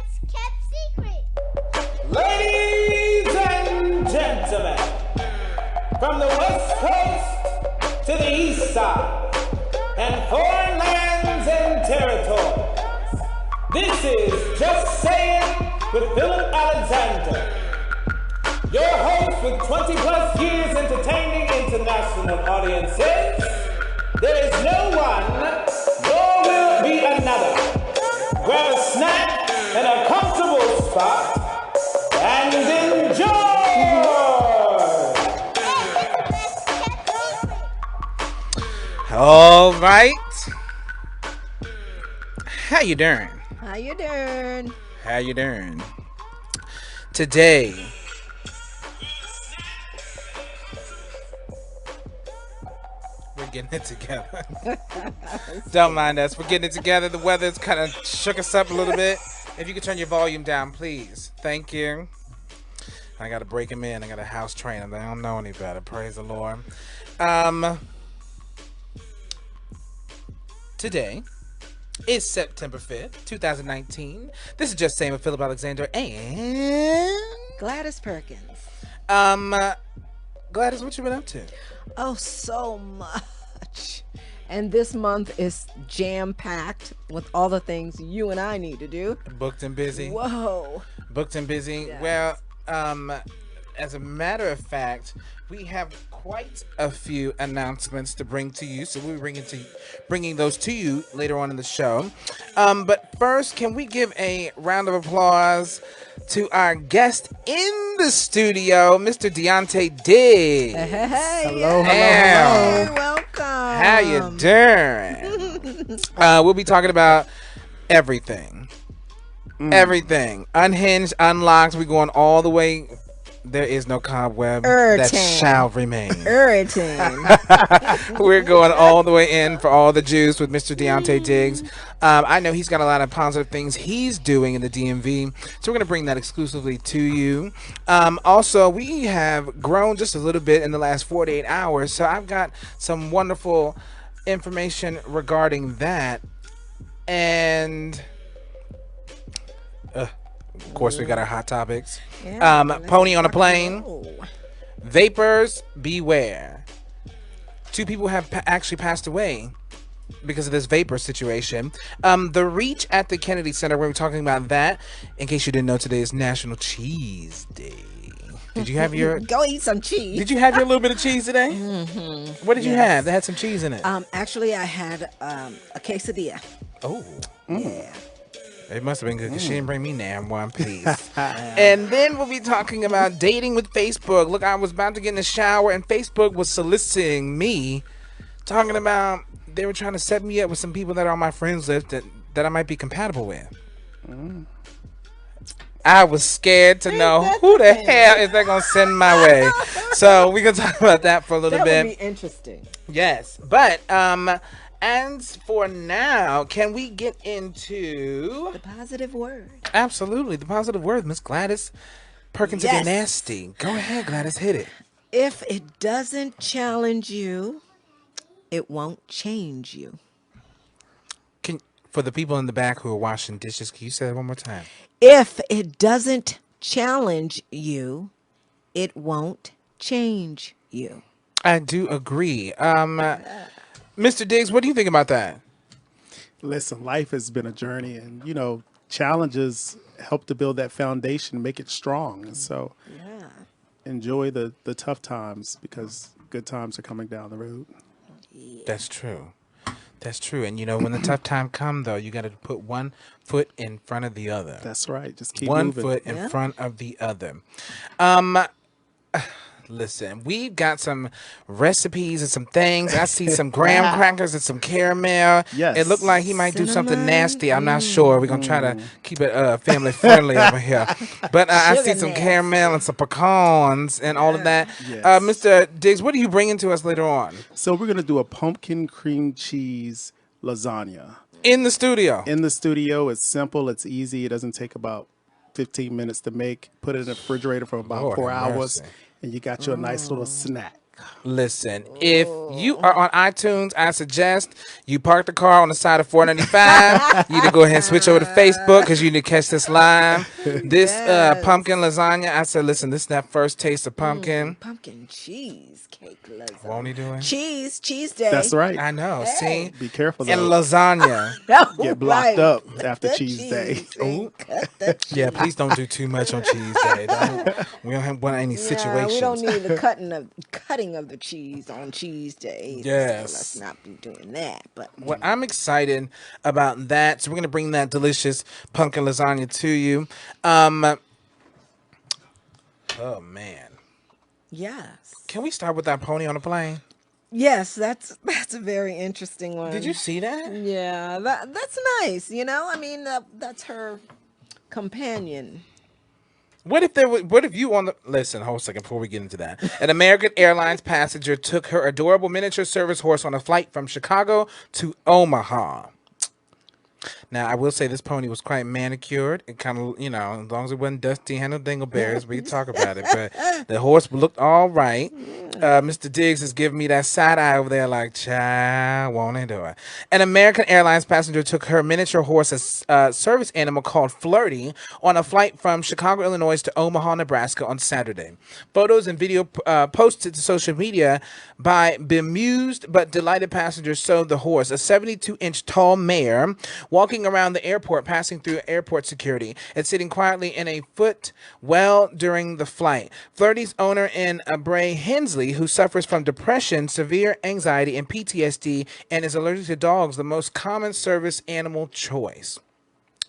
best kept secret. Ladies and gentlemen, from the West Coast to the East Side, and foreign lands and territories, this is Just Saying with Philip Alexander, your host with 20 plus years entertaining international audiences. There is no one, nor will be another. Grab a snack and a comfortable spot and enjoy. All right. How you doing? How you doing? How you doing? Today, we're getting it together. Don't mind us. We're getting it together. The weather's kind of shook us up a little bit. If you could turn your volume down, please. Thank you. I got to break him in. I got a house trainer. They don't know any better. Praise the Lord. Today is September 5th, 2019. This is Just Saying with Philip Alexander and Gladys Perkins. Gladys, what you been up to? Oh, so much. And this month is jam-packed with all the things you and I need to do. Booked and busy. Whoa. Booked and busy. Yes. Well, as a matter of fact, we have quite a few announcements to bring to you, so we'll be bringing those to you later on in the show. But first, can we give a round of applause to our guest in the studio, Mr. Deuntay Diggs. Hey, Hello. Hey, welcome. How you doing? We'll be talking about everything. Everything. Unhinged, unlocked. We're going all the way. There is no cobweb that shall remain. We're going all the way in for all the juice with Mr. Deuntay Diggs. I know he's got a lot of positive things he's doing in the DMV, so we're going to bring that exclusively to you. Also, we have grown just a little bit in the last 48 hours, so I've got some wonderful information regarding that. And of course, we got our hot topics. Yeah, Pony on a plane. Vapors, beware. 2 people have actually passed away because of this vapor situation. The Reach at the Kennedy Center, we're talking about that. In case you didn't know, today is National Cheese Day. Did you have your... Go eat some cheese. Did you have your little bit of cheese today? Mm-hmm. What did you have that had some cheese in it? Actually, I had a quesadilla. Oh. Yeah. It must have been good because she didn't bring me damn one piece. And then we'll be talking about dating with Facebook. Look, I was about to get in the shower and Facebook was soliciting me, talking about they were trying to set me up with some people that are on my friends list that I might be compatible with. I was scared to know who the hell is that going to send my way. So we're going to talk about that for a little bit. That would be interesting. Yes. But, and for now, can we get into the positive word? Absolutely, the positive word, Miss Gladys Perkins. Yes. Of the Nasty. Go ahead, Gladys, hit it. If it doesn't challenge you, it won't change you. For the people in the back who are washing dishes, can you say that one more time? If it doesn't challenge you, it won't change you. I do agree. Mr. Diggs, what do you think about that? Listen, life has been a journey, and challenges help to build that foundation, make it strong. And so, enjoy the tough times because good times are coming down the road. That's true. That's true. And when the tough time come, though, you got to put one foot in front of the other. That's right. Just keep one moving. foot in front of the other. Listen, we've got some recipes and some things. I see some graham crackers and some caramel. Yes. It looked like he might do something nasty. I'm not sure. We're going to try to keep it family friendly over here. But I see some caramel and some pecans and all of that. Yes. Mr. Diggs, what are you bringing to us later on? So we're going to do a pumpkin cream cheese lasagna. In the studio? In the studio. It's simple. It's easy. It doesn't take about 15 minutes to make. Put it in the refrigerator for about 4 hours. And you got you a nice little snack. Listen, if you are on iTunes, I suggest you park the car on the side of 495. You need to go ahead and switch over to Facebook because you need to catch this live. This pumpkin lasagna, I said, listen, this is that first taste of pumpkin. Pumpkin cheesecake lasagna. Won't he do it? Cheese day. That's right. I know. Hey. See? Be careful And though. lasagna. Get blocked up after The cheese day. cheese, see? Cut the cheese. Yeah, please don't do too much on cheese day. We don't want any situations. We don't need the cutting of the cheese on cheese day. Yes. So let's not be doing that. But Well, I'm excited about that. So we're gonna bring that delicious pumpkin lasagna to you. Oh man. yes. Can we start with that pony on the plane? Yes, that's a very interesting one. Did you see that? Yeah, that's nice. You know, I mean, that's her companion. What if you on the listen? Hold a second before we get into that. An American Airlines passenger took her adorable miniature service horse on a flight from Chicago to Omaha. Now, I will say this pony was quite manicured. It kind of, as long as it wasn't dusty, had no dingleberries, we can talk about it. But the horse looked all right. Mr. Diggs is giving me that side eye over there like, child, won't he do it? An American Airlines passenger took her miniature horse, a service animal called Flirty, on a flight from Chicago, Illinois to Omaha, Nebraska on Saturday. Photos and video posted to social media by bemused but delighted passengers showed the horse, a 72-inch tall mare, walking around the airport, passing through airport security, and sitting quietly in a footwell during the flight. Flirty's owner in Bray Hensley, who suffers from depression, severe anxiety, and PTSD, and is allergic to dogs, the most common service animal choice.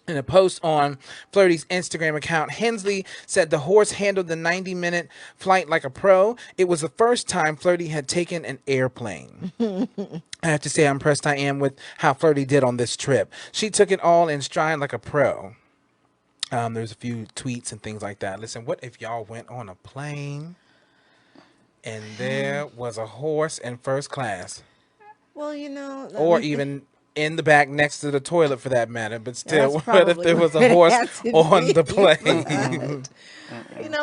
In a post on Flirty's Instagram account, Hensley said the horse handled the 90-minute flight like a pro. It was the first time Flirty had taken an airplane. I have to say how impressed I am with how Flirty did on this trip. She took it all in stride like a pro. There's a few tweets and things like that. Listen, what if y'all went on a plane and there was a horse in first class? Well, Or even in the back next to the toilet for that matter, but still, That's what if there was a horse on the plane?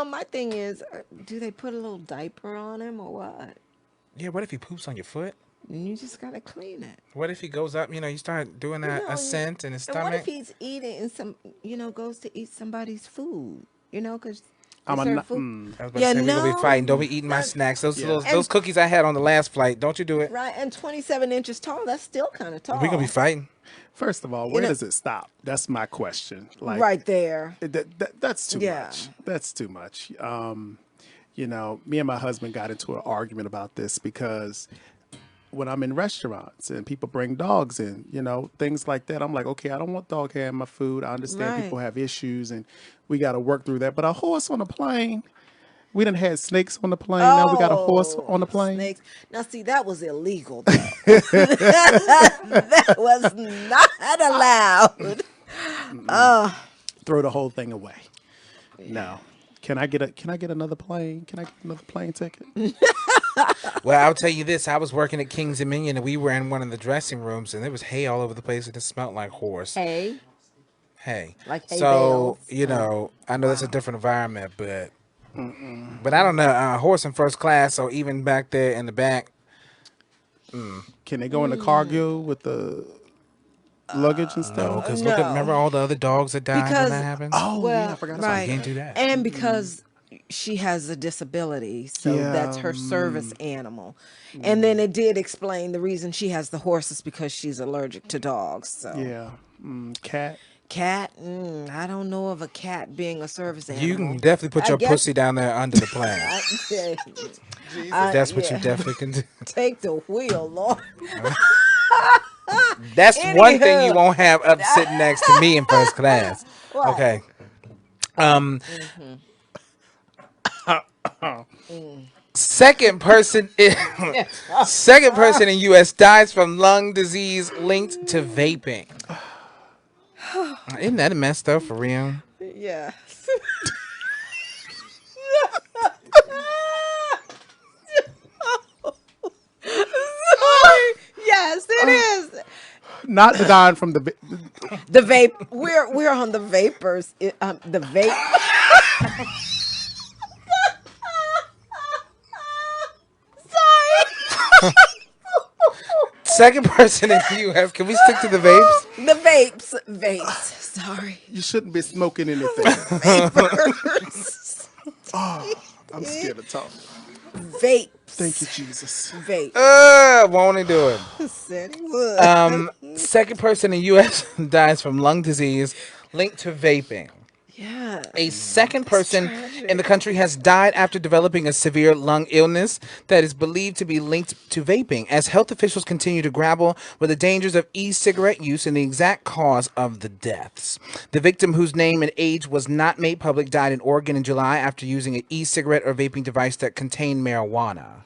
My thing is, do they put a little diaper on him or what? Yeah, what if he poops on your foot? And you just gotta clean it. What if he goes up, you start doing that ascent in his stomach? And what if he's eating and goes to eat somebody's food, because I'm I was about to say, we're gonna be fighting. Don't be eating my snacks. Those cookies I had on the last flight. Don't you do it? Right, and 27 inches tall. That's still kind of tall. We're gonna be fighting. First of all, where does it stop? That's my question. Right there. That's too much. That's too much. Me and my husband got into an argument about this because when I'm in restaurants and people bring dogs in, things like that, I'm like, okay, I don't want dog hair in my food. I understand people have issues and we got to work through that. But a horse on a plane, we done had snakes on the plane. Now we got a horse on the plane. Snakes. Now, see, that was illegal, though. That was not allowed. Throw the whole thing away. No. Can I get another plane? Can I get another plane ticket? Well, I'll tell you this. I was working at King's Dominion, and we were in one of the dressing rooms, and there was hay all over the place, and it smelled like horse. Hay? Like hay bales. I know that's a different environment, but I don't know. Horse in first class, or even back there in the back. Can they go in the cargo with the luggage and stuff? No, because remember all the other dogs that died when that happened? Oh, I forgot about that. You can't do that. And because she has a disability, so that's her service animal. And then it did explain the reason she has the horse is because she's allergic to dogs. So Cat. I don't know of a cat being a service animal. You can definitely put your pussy down there under the plane. That's what you definitely can do. Take the wheel, Lord. That's one thing you won't have up sitting next to me in first class. What? Okay. Second person in U.S. dies from lung disease linked to vaping. Isn't that messed up for real? Yeah. Yes, it is. Not the dying from the vape. We're on the vapors. The vape. second person in the U.S. Can we stick to the vapes? The vapes. Sorry, You shouldn't be smoking anything. vapors. I'm scared to talk. Vapes. Thank you, Jesus. Vape. Won't he do it? Said he would. Second person in U.S. dies from lung disease linked to vaping. Yeah. A second person tragic. in the country has died after developing a severe lung illness that is believed to be linked to vaping, as health officials continue to grapple with the dangers of e-cigarette use and the exact cause of the deaths. The victim, whose name and age was not made public, died in Oregon in July after using an e-cigarette or vaping device that contained marijuana,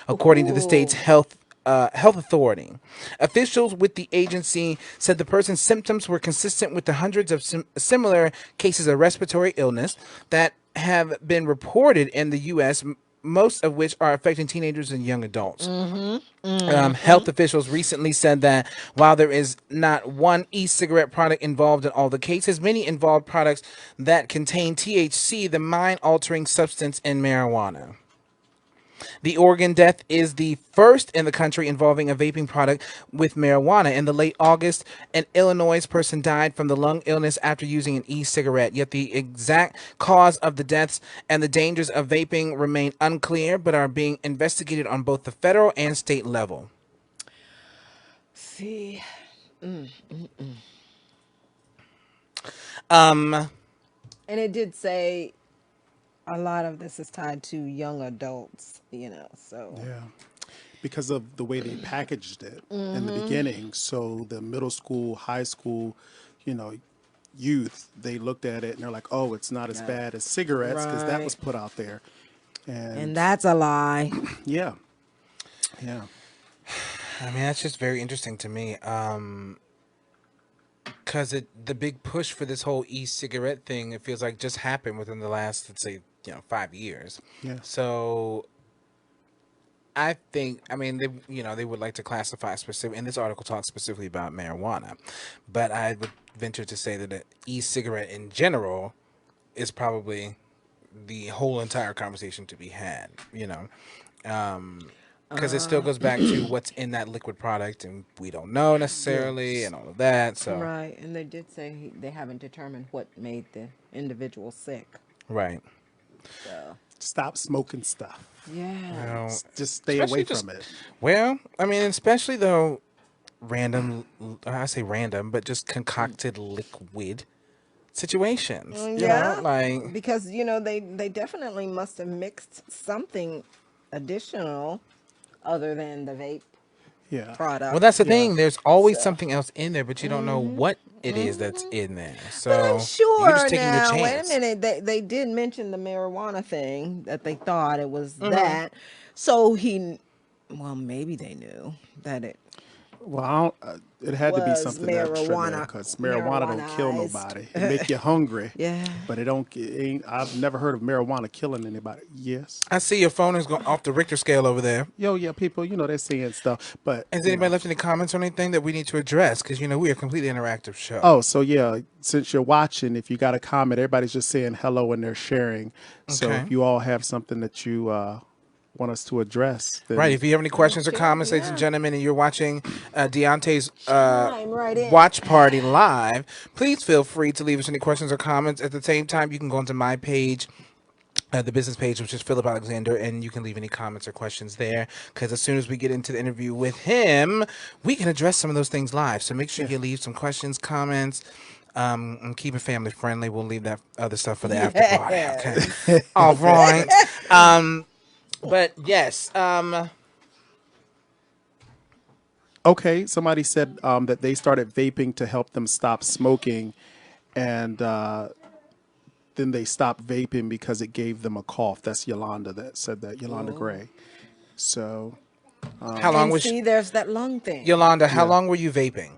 according to the state's health authority. Officials with the agency said the person's symptoms were consistent with the hundreds of similar cases of respiratory illness that have been reported in the U.S., most of which are affecting teenagers and young adults. Health officials recently said that while there is not one e-cigarette product involved in all the cases, many involved products that contain THC, the mind-altering substance in marijuana. The Oregon death is the first in the country involving a vaping product with marijuana. In the late August, an Illinois person died from the lung illness after using an e-cigarette. Yet the exact cause of the deaths and the dangers of vaping remain unclear, but are being investigated on both the federal and state level. See. Um, And it did say a lot of this is tied to young adults, so. Yeah. Because of the way they packaged it in the beginning. So the middle school, high school, youth, they looked at it and they're like, oh, it's not as bad as cigarettes because that was put out there. And that's a lie. Yeah. Yeah. I mean, that's just very interesting to me. Because the big push for this whole e-cigarette thing, it feels like just happened within the last, let's say, 5 years. Yeah. So I think, I mean, they would like to classify specific, and this article talks specifically about marijuana, but I would venture to say that an e-cigarette in general is probably the whole entire conversation to be had, because it still goes back to what's in that liquid product, and we don't know necessarily, and all of that. So Right, and they did say they haven't determined what made the individual sick. right. So. Stop smoking stuff. Yeah. Just stay away from it. Well, I mean, especially though, I say random, but just concocted liquid situations. Yeah. Like because they definitely must have mixed something additional other than the vape Yeah. product. well, that's the thing. There's always something else in there, but you don't know what it is that's in there. So But I'm sure you're just taking now. your Wait a chance. minute. They did mention the marijuana thing that they thought it was that. So maybe they knew that it. Well, it had to be Was something extra because marijuana don't kill marijuanized. nobody. It make you hungry. Yeah. But it ain't. I've never heard of marijuana killing anybody. Yes. I see your phone is going off the Richter scale over there. Yeah, people, they're saying stuff. But Has anybody left any comments or anything that we need to address? Because we are a completely interactive show. Oh, so yeah, since you're watching, if you got a comment, everybody's just saying hello and they're sharing. So Okay. if you all have something that you want us to address, then Right. If you have any questions or comments, ladies and gentlemen, and you're watching Deuntay's Chime right in. watch party live, please feel free to leave us any questions or comments. At the same time, you can go onto my page, the business page, which is Philip Alexander, and you can leave any comments or questions there. Because as soon as we get into the interview with him, we can address some of those things live. So make sure you leave some questions, comments. And keep it family friendly. We'll leave that other stuff for the after party. Okay. All right. But yes. okay. Somebody said that they started vaping to help them stop smoking, and then they stopped vaping because it gave them a cough. That's Yolanda that said that. Yolanda Gray. So How long And was see, there's that lung thing. Yolanda? How long were you vaping?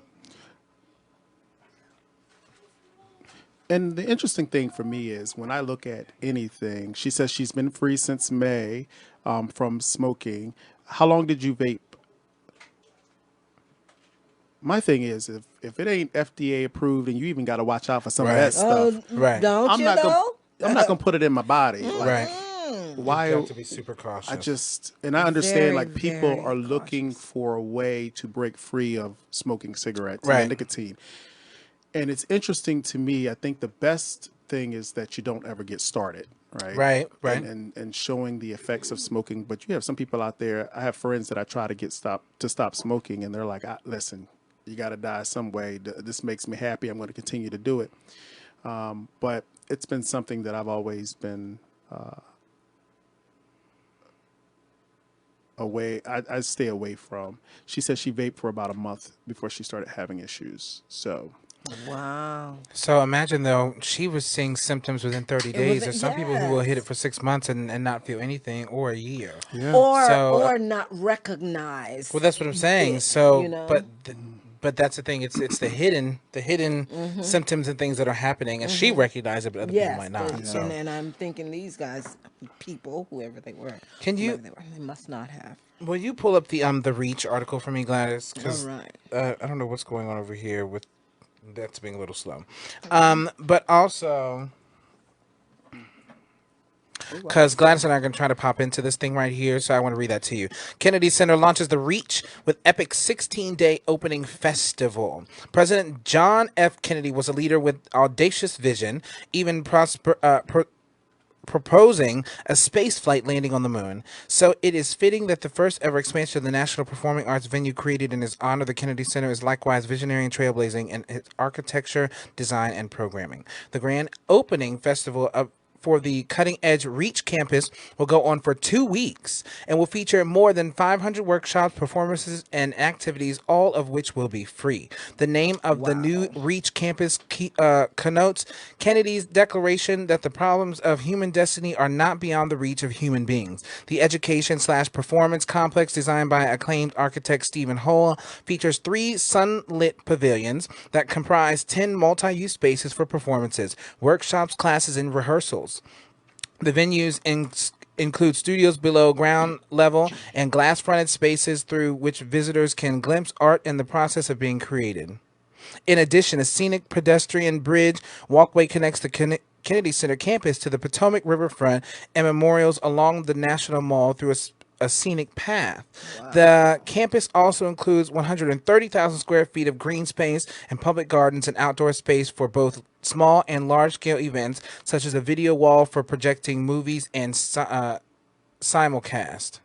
And the interesting thing for me is when I look at anything, she says she's been free since May from smoking. How long did you vape? My thing is, if it ain't FDA approved and you even got to watch out for some of that stuff, Right. Don't I'm you not though? I'm not gonna put it in my body. Like, Right. Why? You have to be super cautious. I understand, Very, like, people very are looking cautious. for a way to break free of smoking cigarettes and the Right. nicotine. And it's interesting to me. I think the best thing is that you don't ever get started, right? Right, right. And showing the effects of smoking. But you have some people out there. I have friends that I try to get to stop smoking, and they're like, "Listen, you got to die some way. This makes me happy. I'm going to continue to do it." But it's been something that I've always been away. I stay away from. She said she vaped for about a month before she started having issues. So. Wow. So imagine though, she was seeing symptoms within 30 days. There's some people who will hit it Yes. for 6 months and not feel anything, or a year. Yeah. Or not recognize. Well, that's what I'm saying. it, So, you know? but that's the thing. It's the hidden symptoms and things that are happening, and she recognized it, but other people might not. So, and I'm thinking these guys, people, whoever they were, Can you- they must not have. will you pull up the Reach article for me, Gladys? 'Cause, All right. I don't know what's going on over here with that's being a little slow. But also, because Gladys and I are going to try to pop into this thing right here, so I want to read that to you. Kennedy Center launches the Reach with epic 16-day opening festival. President John F. Kennedy was a leader with audacious vision, even proposing a spaceflight landing on the moon. So it is fitting that the first ever expansion of the National Performing Arts venue created in his honor, the Kennedy Center, is likewise visionary and trailblazing in its architecture, design, and programming. The grand opening festival for the cutting-edge Reach campus will go on for 2 weeks and will feature more than 500 workshops, performances, and activities, all of which will be free. The name of the new Reach campus connotes Kennedy's declaration that the problems of human destiny are not beyond the reach of human beings. The education/performance complex, designed by acclaimed architect Stephen Hole, features 3 sunlit pavilions that comprise 10 multi-use spaces for performances, workshops, classes, and rehearsals. The venues include studios below ground level and glass-fronted spaces through which visitors can glimpse art in the process of being created. In addition, a scenic pedestrian bridge walkway connects the Kennedy Center campus to the Potomac riverfront and memorials along the National Mall through a scenic path. Wow. The campus also includes 130,000 square feet of green space and public gardens and outdoor space for both small and large-scale events, such as a video wall for projecting movies and simulcast.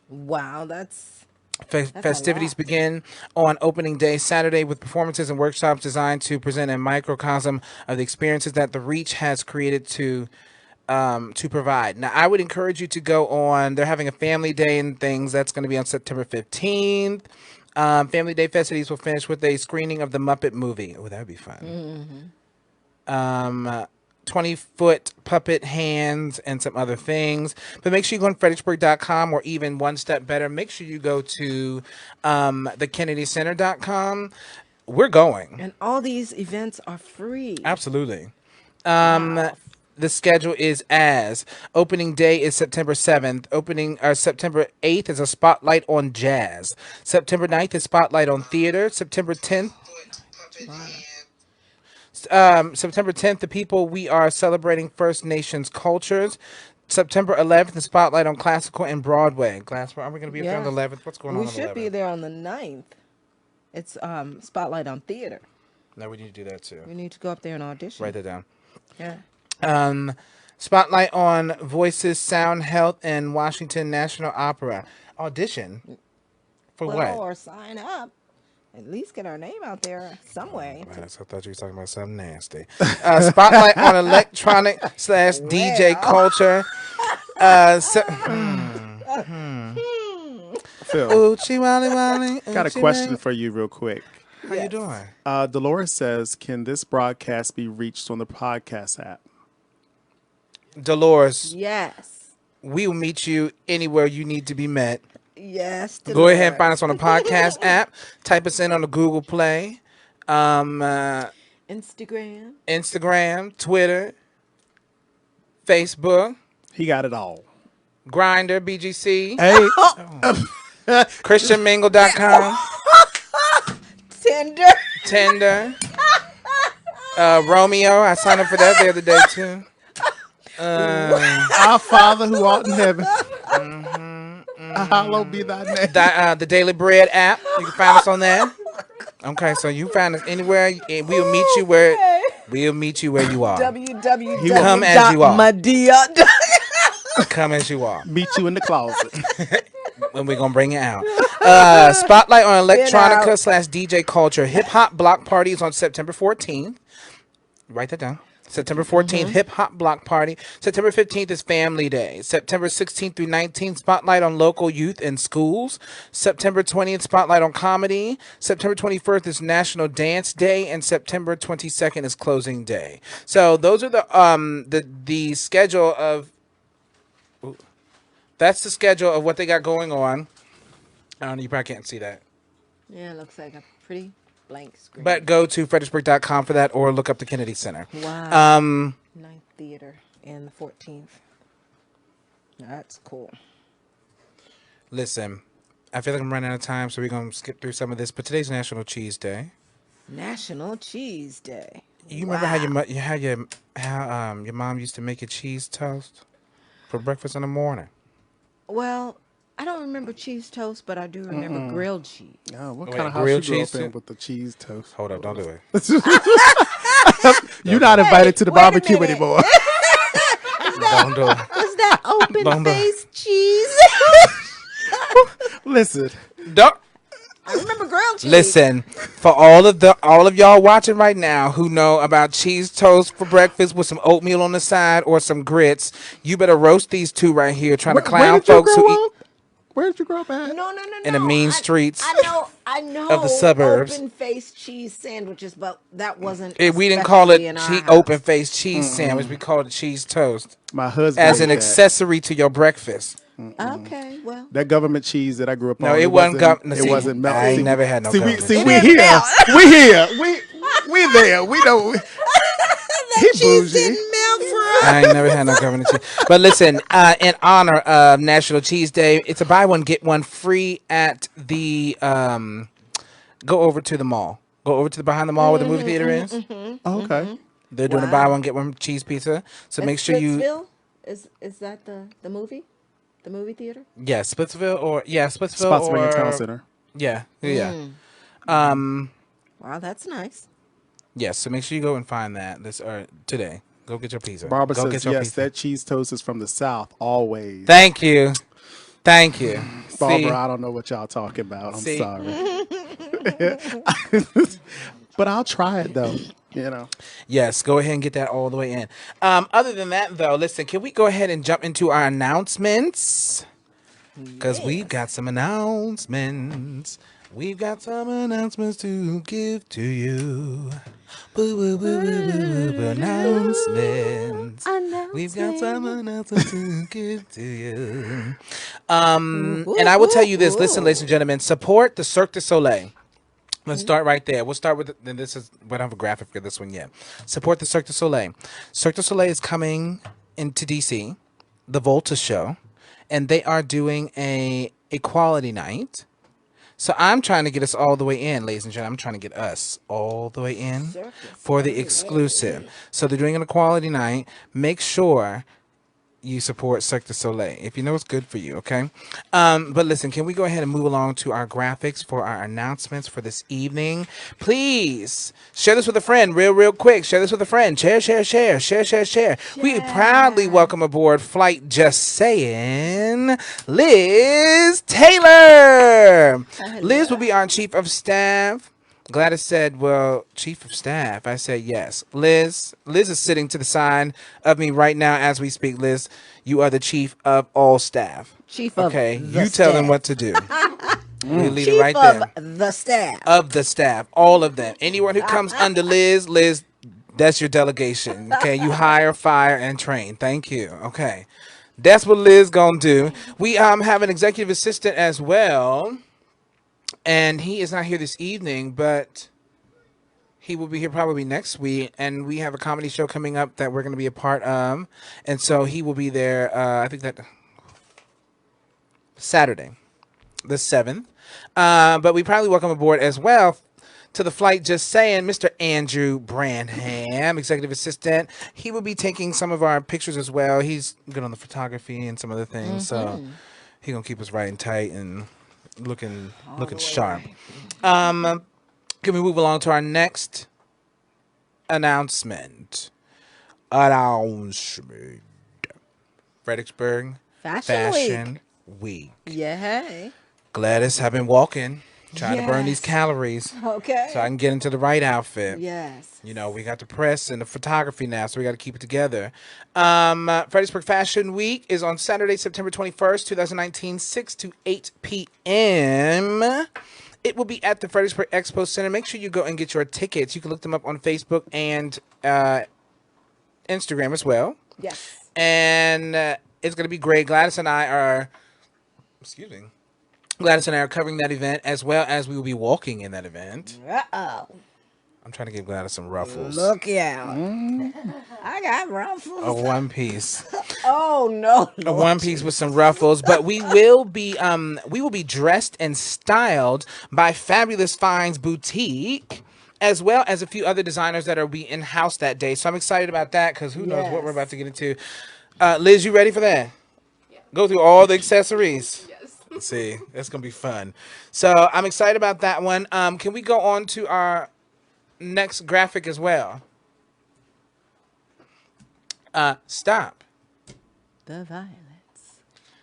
Wow, that's Festivities begin on opening day Saturday with performances and workshops designed to present a microcosm of the experiences that the Reach has created to provide. Now, I would encourage you to go on. They're having a family day and things. That's going to be on September 15th. Family Day festivities will finish with a screening of the Muppet movie. Oh, that would be fun. 20-foot puppet hands and some other things. But make sure you go on Fredericksburg.com, or even one step better, make sure you go to thekennedyscenter.com. We're going. And all these events are free. Absolutely. The schedule is as opening day is September 7th. September 8th is a spotlight on jazz. September 9th is spotlight on theater. September 10th. September 10th, the people we are celebrating First Nations cultures. September 11th, the spotlight on classical and Broadway. Glasper, are we going to be up there on the 11th? What's going on? We should be there on the 9th. It's spotlight on theater. No, we need to do that too. We need to go up there and audition. Write that down. Yeah. Spotlight on Voices, Sound Health, and Washington National Opera. Audition? For what? Or sign up. At least get our name out there some way. I thought you were talking about something nasty. Spotlight on electronic / DJ culture. Phil, Oochie Wally Wally. got a question for you real quick. How you doing? Dolores says, can this broadcast be reached on the podcast app? Dolores, Yes. we will meet you anywhere you need to be met. Yes. Go ahead and find us on the podcast app. Type us in on the Google Play, Instagram, Twitter, Facebook, He got it all. Grindr, BGC, Hey, ChristianMingle.com, Tinder. Romeo. I signed up for that the other day too. Our Father who art in heaven, hallowed be thy name. The Daily Bread app. You can find us on there. Okay, so you find us anywhere, and we'll meet you where you are. Come as you are. www.madea. Come as you are. Meet you in the closet. When we're gonna bring it out. Spotlight on electronica / DJ culture. Hip hop block party is on September 14th. Write that down. September 14th, hip hop block party. September 15th is Family Day. September 16th through 19th, spotlight on local youth and schools. September 20th, spotlight on comedy. September 21st is National Dance Day, and September 22nd is closing day. So those are the schedule of. That's the schedule of what they got going on. I don't know, you probably can't see that. Yeah, it looks like a pretty blank screen. But go to Fredericksburg.com for that, or look up the Kennedy Center. Wow. Ninth Theater and the 14th. That's cool. Listen, I feel like I'm running out of time, so we're going to skip through some of this. But today's National Cheese Day. National Cheese Day. You remember how your mom used to make a cheese toast for breakfast in the morning? Well, I don't remember cheese toast, but I do remember grilled cheese. Oh, what Wait, kind of house grilled you grew cheese up in too? with the cheese toast? Hold up, don't do it. You're not invited to the wait a barbecue minute. anymore. Don't do it. Is that Don't do it. open-faced cheese? Listen, Don't. I remember grilled cheese. Listen, for all of y'all watching right now who know about cheese toast for breakfast with some oatmeal on the side or some grits, you better roast these two right here trying to clown folks who eat Where did you grow up at? No. in the mean streets. I know of the suburbs. Open-faced cheese sandwiches, but that wasn't. We didn't call it especially in our house. open-faced cheese sandwich. We called it cheese toast My husband as ate an that. accessory to your breakfast. Okay, well. That government cheese that I grew up No, on. it wasn't It wasn't melted. I ain't never had no See, government we cheese. here. We here. We there. We know. He bougie. I ain't never had no government cheese. But listen, in honor of National Cheese Day, it's a buy one, get one free at the, go over to the mall. Go over to the behind the mall where the movie theater is. Oh, okay. They're doing a buy one, get one cheese pizza. So make sure you. Splitsville? Is that the movie? The movie theater? Yeah, Splitsville Splitsville Spots or Ring Town Center. Yeah. Wow, that's nice. Yes, so make sure you go and find that today. Go get your pizza. Barbara Go says, get your yes, pizza. that cheese toast is from the South, always. Thank you. See, Barbara, I don't know what y'all talking about. I'm See? sorry. But I'll try it, though. You know. yes, go ahead and get that all the way in. Other than that, though, listen, can we go ahead and jump into our announcements? Because we've got some announcements. We've got some announcements to give to you. Announcements. We've got some announcements to give to you. And I will tell you this. Listen, ladies and gentlemen, support the Cirque du Soleil. Let's start right there. We'll start with, and this is, we don't have a graphic for this one yet. Support the Cirque du Soleil. Cirque du Soleil is coming into DC, the Volta show, and they are doing a equality night. So I'm trying to get us all the way in, ladies and gentlemen. I'm trying to get us all the way in for the exclusive. So they're doing an equality night. Make sure you support Cirque du Soleil if you know it's good for you, okay? But listen, can we go ahead and move along to our graphics for our announcements for this evening? Please share this with a friend real quick. Share this with a friend. Share. We proudly welcome aboard Flight Just Saying, Liz Taylor. Liz will be our chief of staff. Gladys said, well, chief of staff. I said, yes. Liz is sitting to the side of me right now as we speak. Liz, you are the chief of all staff. Chief of okay, the you tell staff. them what to do. We leave Chief it right of there. the staff. Of the staff, all of them. Anyone who comes under Liz, that's your delegation. Okay, you hire, fire, and train. Thank you. Okay, that's what Liz gonna do. We have an executive assistant as well. And he is not here this evening, but he will be here probably next week. And we have a comedy show coming up that we're going to be a part of. And so he will be there, I think that Saturday, the 7th. But we probably welcome aboard as well to the flight. Just saying, Mr. Andrew Branham, executive assistant. He will be taking some of our pictures as well. He's good on the photography and some other things, so he gonna keep us right and tight and looking sharp. Right. Can we move along to our next announcement? Fredericksburg Fashion Week. Yeah. Hey. Gladys, I've been walking, trying to burn these calories. Okay. So I can get into the right outfit. Yes. You know, we got the press and the photography now, so we got to keep it together. Fredericksburg Fashion Week is on Saturday, September 21st, 2019, 6 to 8 p.m. It will be at the Fredericksburg Expo Center. Make sure you go and get your tickets. You can look them up on Facebook and Instagram as well. Yes. And it's going to be great. Gladys and I are covering that event, as well as we will be walking in that event. Uh-oh. I'm trying to give Gladys some ruffles. Look out. I got ruffles. A one piece. Oh, no. A one piece with some ruffles. But we will be dressed and styled by Fabulous Finds Boutique, as well as a few other designers that will be in-house that day. So I'm excited about that, because who knows what we're about to get into. Liz, you ready for that? Yeah. Go through all the accessories. Yes. Let's see. That's going to be fun. So I'm excited about that one. Can we go on to our next graphic as well? Stop. The violence.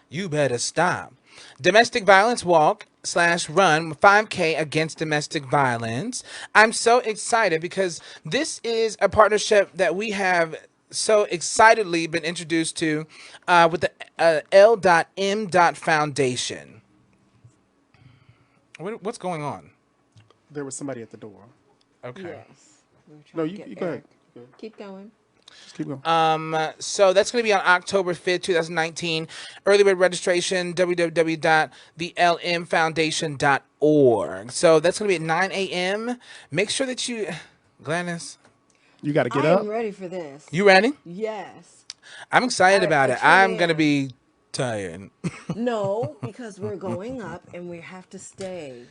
You better stop. Domestic Violence Walk / Run 5K against domestic violence. I'm so excited because this is a partnership that we have so excitedly been introduced to with the L.M. Foundation. What's going on? There was somebody at the door. Okay. Yes. No, you go ahead. Keep going. Just keep going. So that's going to be on October 5th, 2019. Early bird registration, www.thelmfoundation.org. So that's going to be at 9 a.m. Make sure that you, Gladys. You got to get up. I'm ready for this. You ready? Yes. I'm excited about it. I'm going to be tired. No, because we're going up and we have to stay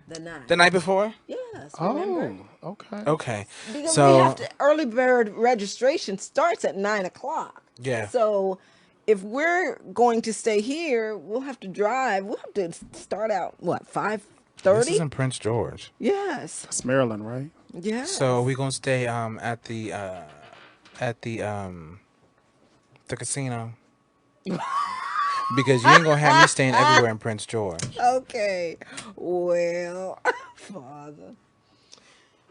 the night. The night before? Yes. Remember? Oh, okay. Okay. Because so we have to, early bird registration starts at 9:00. Yeah. So if we're going to stay here, we'll have to drive. We'll have to start out, what, 5:30? This is in Prince George. Yes. That's Maryland, right? Yeah. So we're gonna stay at the casino. Because you ain't gonna have me staying everywhere in Prince George. Okay. Well, Father.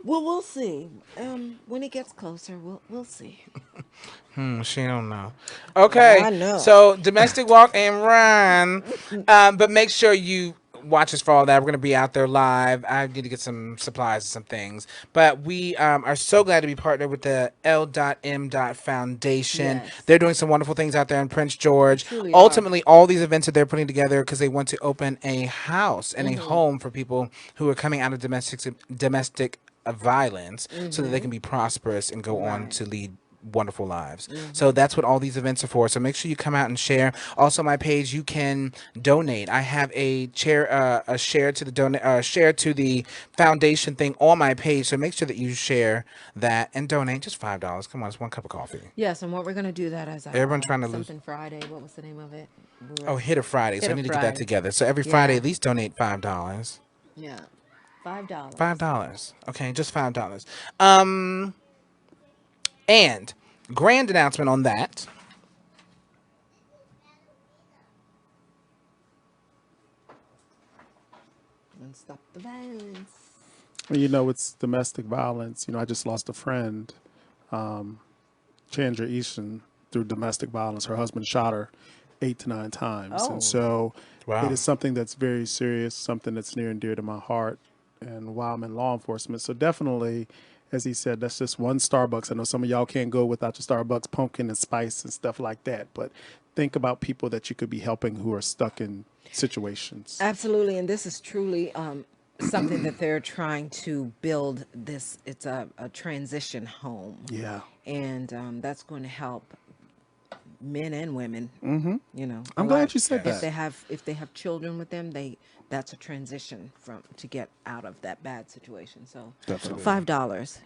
Well, we'll see. When it gets closer, we'll see. She don't know. Okay. I know. So domestic walk and run. But make sure you watch us for all that. We're gonna be out there live. I need to get some supplies and some things. But we are so glad to be partnered with the L.M. Foundation. Yes. They're doing some wonderful things out there in Prince George. Truly Ultimately, all these events that they're putting together because they want to open a house and a home for people who are coming out of domestic violence, so that they can be prosperous and go on to lead wonderful lives. So that's what all these events are for. So make sure you come out and share. Also, my page, you can donate. I have a share to the foundation thing on my page. So make sure that you share that and donate just $5. Come on, it's one cup of coffee. Yes, and what we're gonna do that as Everyone trying to lose something Friday. What was the name of it? Oh, Hit a Friday. So I Hit a need to get that Friday. together. So every Friday, at least donate $5. Yeah, $5. $5. Okay, just $5. And grand announcement on that. And stop the violence. And you know, it's domestic violence. You know, I just lost a friend, Chandra Easton, through domestic violence. Her husband shot her 8 to 9 times. Oh. And so Wow. it is something that's very serious, something that's near and dear to my heart. And while I'm in law enforcement, so definitely, as he said, that's just one Starbucks. I know some of y'all can't go without your Starbucks pumpkin and spice and stuff like that. But think about people that you could be helping who are stuck in situations. Absolutely, and this is truly something that they're trying to build. This it's a transition home. Yeah. And that's going to help men and women. You know, I'm a lot. glad you said If that. they have children with them, that's a transition from to get out of that bad situation. So Definitely. $5.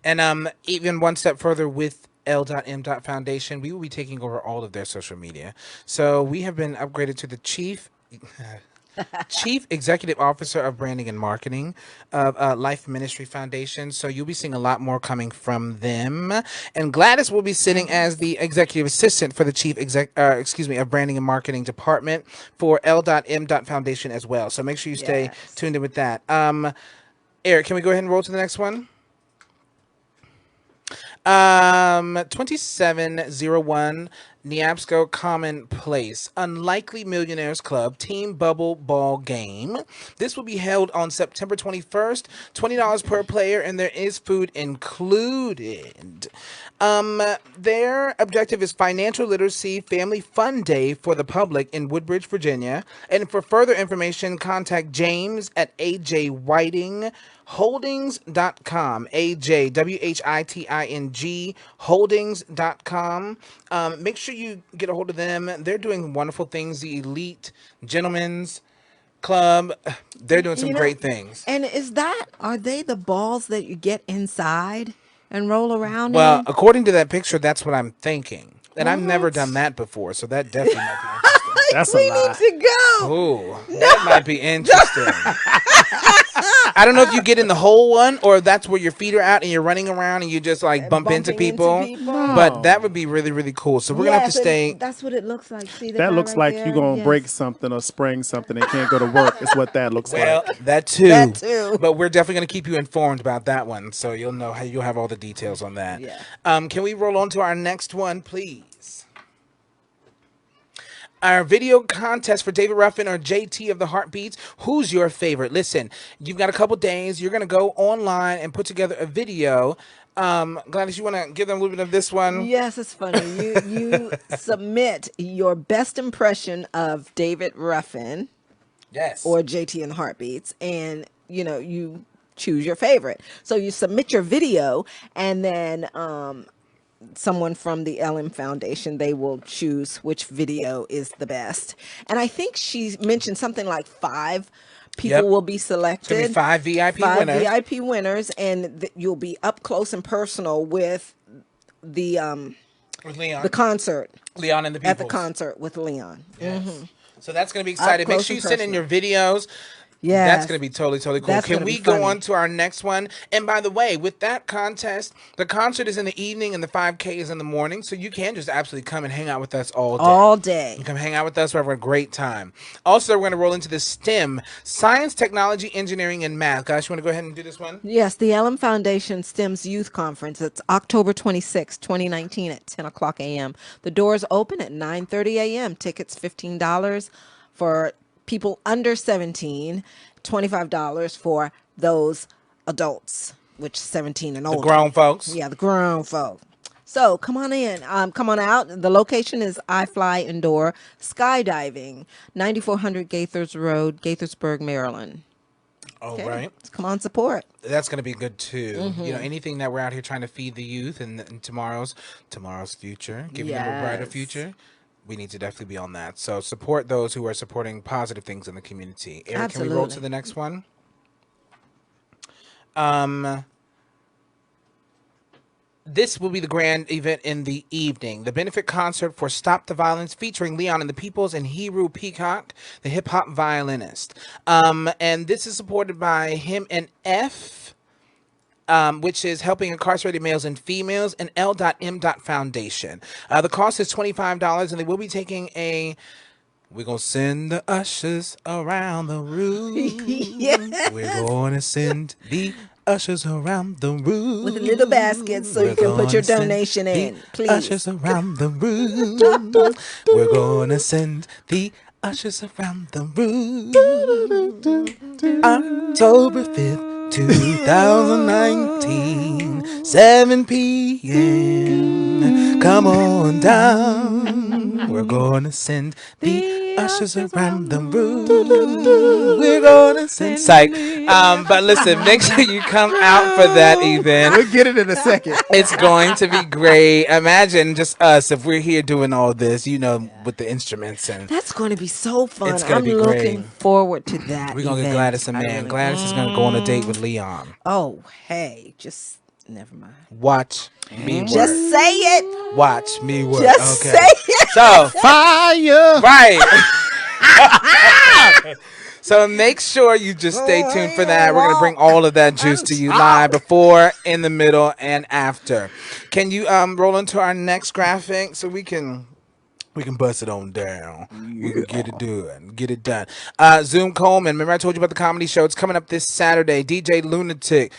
And even one step further with L.M. Foundation, we will be taking over all of their social media. So we have been upgraded to the Chief Executive Officer of Branding and Marketing of Life Ministry Foundation. So you'll be seeing a lot more coming from them. And Gladys will be sitting as the Executive Assistant for the of Branding and Marketing Department for L.M. Foundation as well. So make sure you stay Yes. tuned in with that. Eric, can we go ahead and roll to the next one? 2701 Neabsco Commonplace Unlikely Millionaires Club Team Bubble Ball Game. This will be held on September 21st. $20 per player, and there is food included. Their objective is financial literacy family fun day for the public in Woodbridge, Virginia. And for further information, contact James at AJ Whiting Holdings.com, AJWHITING Holdings.com. Make sure you get a hold of them. They're doing wonderful things. The Elite Gentlemen's Club, they're doing some You know, great things. And are they the balls that you get inside and roll around Well, in? according to that picture, that's what I'm thinking. And I've never What? done that before, so that definitely might be interesting. That's a We lie. need to go. Ooh, that might be interesting. I don't know if you get in the whole one or if that's where your feet are out and you're running around and you just like bump into Bumping into people. people. But that would be really, really cool. So we're going to have to stay. That's what it looks like. See That guy looks right like there? you're going to Yes. break something or spring something and can't go to work. Is what that looks Well, like. that too. That too. But we're definitely going to keep you informed about that one. So you'll know how you'll have all the details on that. Yeah. Can we roll on to our next one, please? Our video contest for David Ruffin or JT of the Heartbeats. Who's your favorite? Listen, you've got a couple days. You're going to go online and put together a video. Gladys, you want to give them a little bit of this one? Yes, it's funny. You submit your best impression of David Ruffin Yes. or JT and the Heartbeats, and you choose your favorite. So you submit your video, and then someone from the LM Foundation, they will choose which video is the best. And I think she mentioned something like 5 people will be selected. It's gonna be 5 VIP winners. VIP winners, and you'll be up close and personal with the with Leon. the concert Leon and the at the Peoples. concert with Leon. Yes. So that's going to be exciting. Make close sure you and send in your videos. Yes. That's going to be totally cool. That's Can gonna we be go funny. on to our next one? And by the way, with that contest, the concert is in the evening and the 5K is in the morning. So you can just absolutely come and hang out with us all day. All day. You come hang out with us. We're having a great time. Also, we're going to roll into the STEM, Science, Technology, Engineering, and Math. Guys, you want to go ahead and do this one? Yes, the LM Foundation STEM's Youth Conference. It's October 26, 2019 at 10 o'clock a.m. The doors open at 9:30 a.m. Tickets $15 for people under 17, $25 for those adults, which 17 and older. The grown folks. Yeah, the grown folk. So come on in. Come on out. The location is iFly Indoor Skydiving, 9400 Gaithers Road, Gaithersburg, Maryland. All Okay. right. Come on, support. That's going to be good too. Mm-hmm. You know, anything that we're out here trying to feed the youth and tomorrow's future, giving them a brighter Yes. future. We need to definitely be on that. So support those who are supporting positive things in the community. Eric, can we roll Absolutely. to the next one? This will be the grand event in the evening. The benefit concert for Stop the Violence featuring Leon and the Peoples and Hero Peacock, the hip-hop violinist. And this is supported by him and F, which is helping incarcerated males and females, and L.M. Foundation. The cost is $25, and they will be taking we're going to send the ushers around the room. Yeah. We're going to send the ushers around the room. With little baskets so you can put your donation in, please. Ushers around the room. We're going to send the ushers around the room. October 5th, 2019, 7 p.m. Come on down. We're gonna send the ushers around the room. room. We're gonna send psych. But listen, make sure you come out for that event. We'll get it in a second. It's going to be great. Imagine just us if we're here doing all this, with the instruments, and That's going to be so fun. It's gonna I'm be looking great. forward to that. we're gonna get event. Gladys a I man. really- Gladys is gonna go on a date with Leon. Oh, hey, just never mind. Watch me work. Just say it. Watch me work. Just okay. say it. So Fire. right. So make sure you just stay tuned for that. We're gonna bring all of that juice to you live before, in the middle, and after. Can you roll into our next graphic so we can bust it on down. We can get it done. Get it done. Zoom Coleman. Remember I told you about the comedy show? It's coming up this Saturday. DJ Lunatic.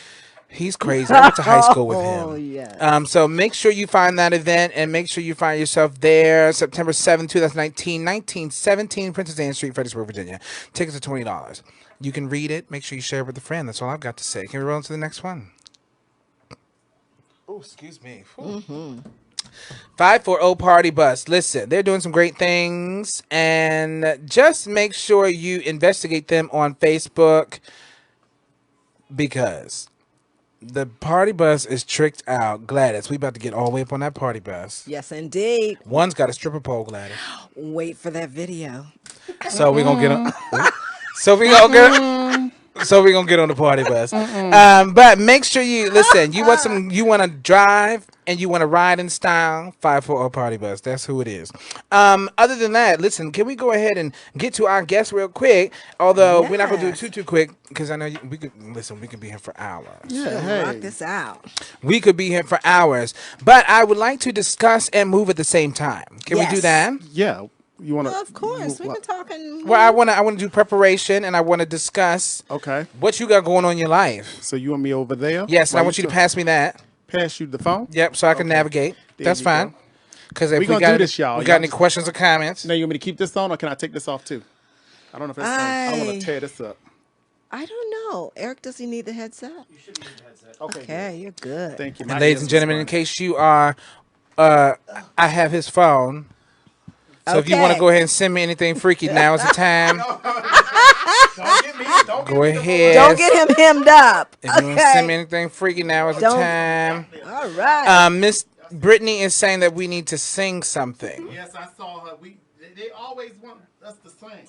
He's crazy. I went to high school with him. Oh, yes. So make sure you find that event and make sure you find yourself there September 7th, 2019, 1917 Princess Anne Street, Fredericksburg, Virginia. Tickets are $20. You can read it. Make sure you share it with a friend. That's all I've got to say. Can we roll into the next one? Oh, excuse me. 540 Party Bus. Listen, they're doing some great things, and just make sure you investigate them on Facebook, because the party bus is tricked out. Gladys, we about to get all the way up on that party bus. Yes, indeed. One's got a stripper pole, Gladys. Wait for that video. So we're gonna get on. So we're gonna get on the party bus. But make sure you listen. You want to drive and you want to ride in style. 540 Party Bus. That's who it is. Other than that, listen. Can we go ahead and get to our guest real quick? Although we're not gonna do it too quick, because I know we could listen. We could be here for hours. Yeah, Rock hey. this out. We could be here for hours. But I would like to discuss and move at the same time. Can we do Yes. that? Yeah. You want to? Of course, we've been talking. Well, I want to do preparation, and I want to discuss Okay. what you got going on in your life. So you want me over there? Yes, and I While want you to pass me that. pass you the phone. Yep, so I can Okay. navigate. There That's you fine. go. Because if We gonna do this, y'all. We got Y'all any just- questions or comments? Now you want me to keep this on, or can I take this off too? I don't know if that's. I don't want I- to tear this up. I don't know. Eric, does he need the headset? Okay. Okay, you're good. Thank you. And ladies and gentlemen, in case you are, I have his phone. So if you want to Okay. go ahead and send me anything freaky, now is the time. Go ahead. Don't get him hemmed up. If you want to send me anything freaky, now is the Don't- time. All right. Miss Brittany is saying that we need to sing something. Yes, I saw her. They always want us to sing.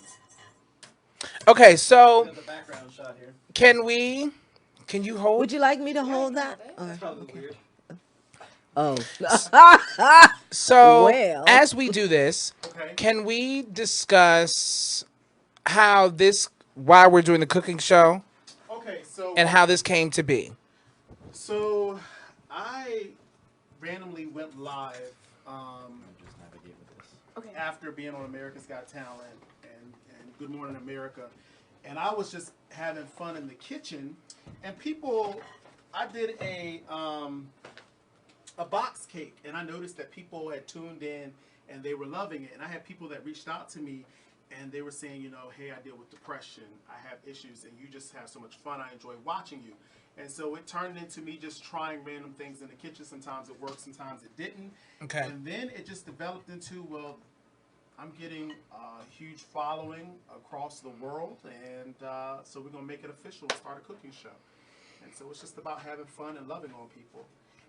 Okay, so The background shot here. can you hold? Would you like me to hold that? It's probably weird. Oh. So, Well. as we do this, Okay. can we discuss why we're doing the cooking show Okay, so and how this came to be? So I randomly went live after being on America's Got Talent and Good Morning America, and I was just having fun in the kitchen, and I did a box cake, and I noticed that people had tuned in and they were loving it, and I had people that reached out to me and they were saying, hey, I deal with depression, I have issues, and you just have so much fun, I enjoy watching you. And so it turned into me just trying random things in the kitchen. Sometimes it worked, sometimes it didn't. Okay. And then it just developed into, well, I'm getting a huge following across the world, and so we're going to make it official and start a cooking show. And so it's just about having fun and loving on people.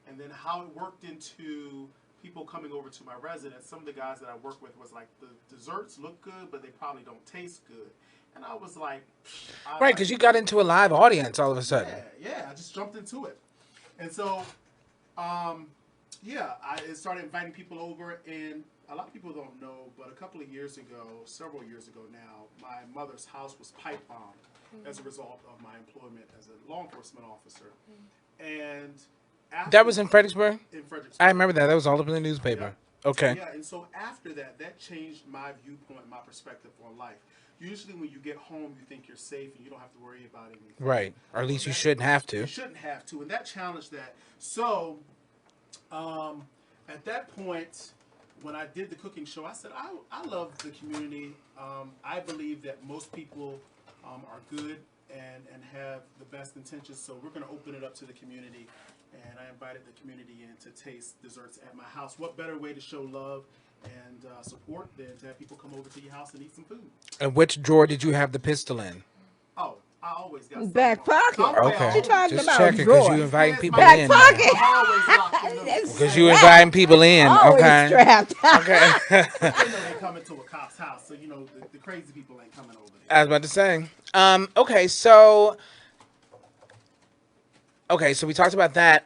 And then how it worked into people coming over to my residence. Some of the guys that I work with was like, the desserts look good, but they probably don't taste good. And I was like... Right, because you got into a live audience all of a sudden. Yeah, I just jumped into it. And so, I started inviting people over, and a lot of people don't know, but a couple of years ago, several years ago now, my mother's house was pipe bombed as a result of my employment as a law enforcement officer. And after That was in Fredericksburg? in Fredericksburg. I remember that. That was all up in the newspaper. Okay. Yeah, and so after that, that changed my viewpoint, my perspective on life. Usually when you get home, you think you're safe and you don't have to worry about anything. Right. Or at least you shouldn't have to. You shouldn't have to, and that challenged that. So, at that point, when I did the cooking show, I said, I love the community. I believe that most people are good and have the best intentions, so we're going to open it up to the community. And I invited the community in to taste desserts at my house. What better way to show love and support than to have people come over to your house and eat some food. And which drawer did you have the pistol in? Oh, I always got Back pocket. Okay. What you talking Just about? checking because you Drawer. inviting people Back in. pocket. I'm always locked in those. Because you inviting people in. Always Okay. strapped. Okay. They know they come into a cop's house, so the crazy people ain't coming over there. I was about to say. Okay, so we talked about that.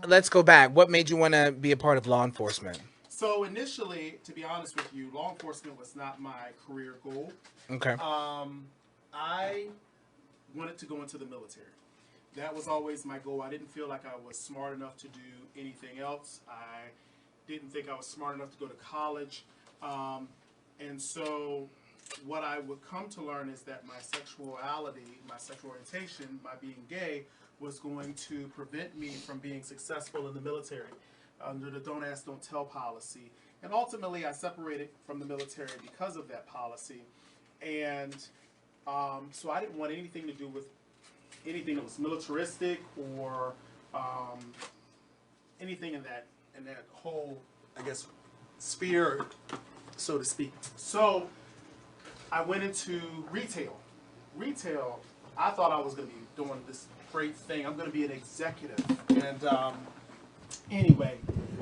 Let's go back. What made you want to be a part of law enforcement? So initially, to be honest with you, law enforcement was not my career goal. Okay. I wanted to go into the military. That was always my goal. I didn't feel like I was smart enough to do anything else. I didn't think I was smart enough to go to college. And so what I would come to learn is that my sexuality, my sexual orientation, my being gay, was going to prevent me from being successful in the military under the don't ask, don't tell policy. And ultimately, I separated from the military because of that policy. And so I didn't want anything to do with anything that was militaristic or anything in that whole, I guess, sphere, so to speak. So I went into retail. Retail, I thought I was going to be doing this great thing. I'm going to be an executive. And anyway,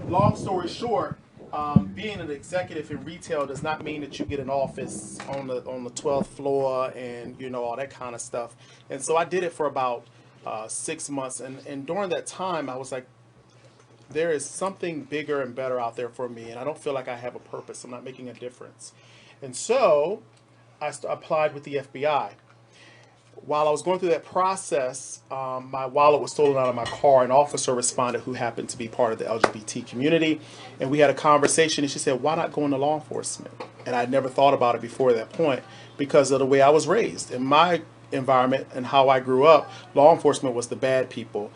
long story short, being an executive in retail does not mean that you get an office on the 12th floor and all that kind of stuff. And so I did it for about 6 months, and during that time I was like, there is something bigger and better out there for me, and I don't feel like I have a purpose. I'm not making a difference. And so I applied with the FBI. While I was going through that process, my wallet was stolen out of my car. An officer responded who happened to be part of the LGBT community. And we had a conversation, and she said, why not go into law enforcement? And I'd never thought about it before that point because of the way I was raised. In my environment and how I grew up, law enforcement was the bad people.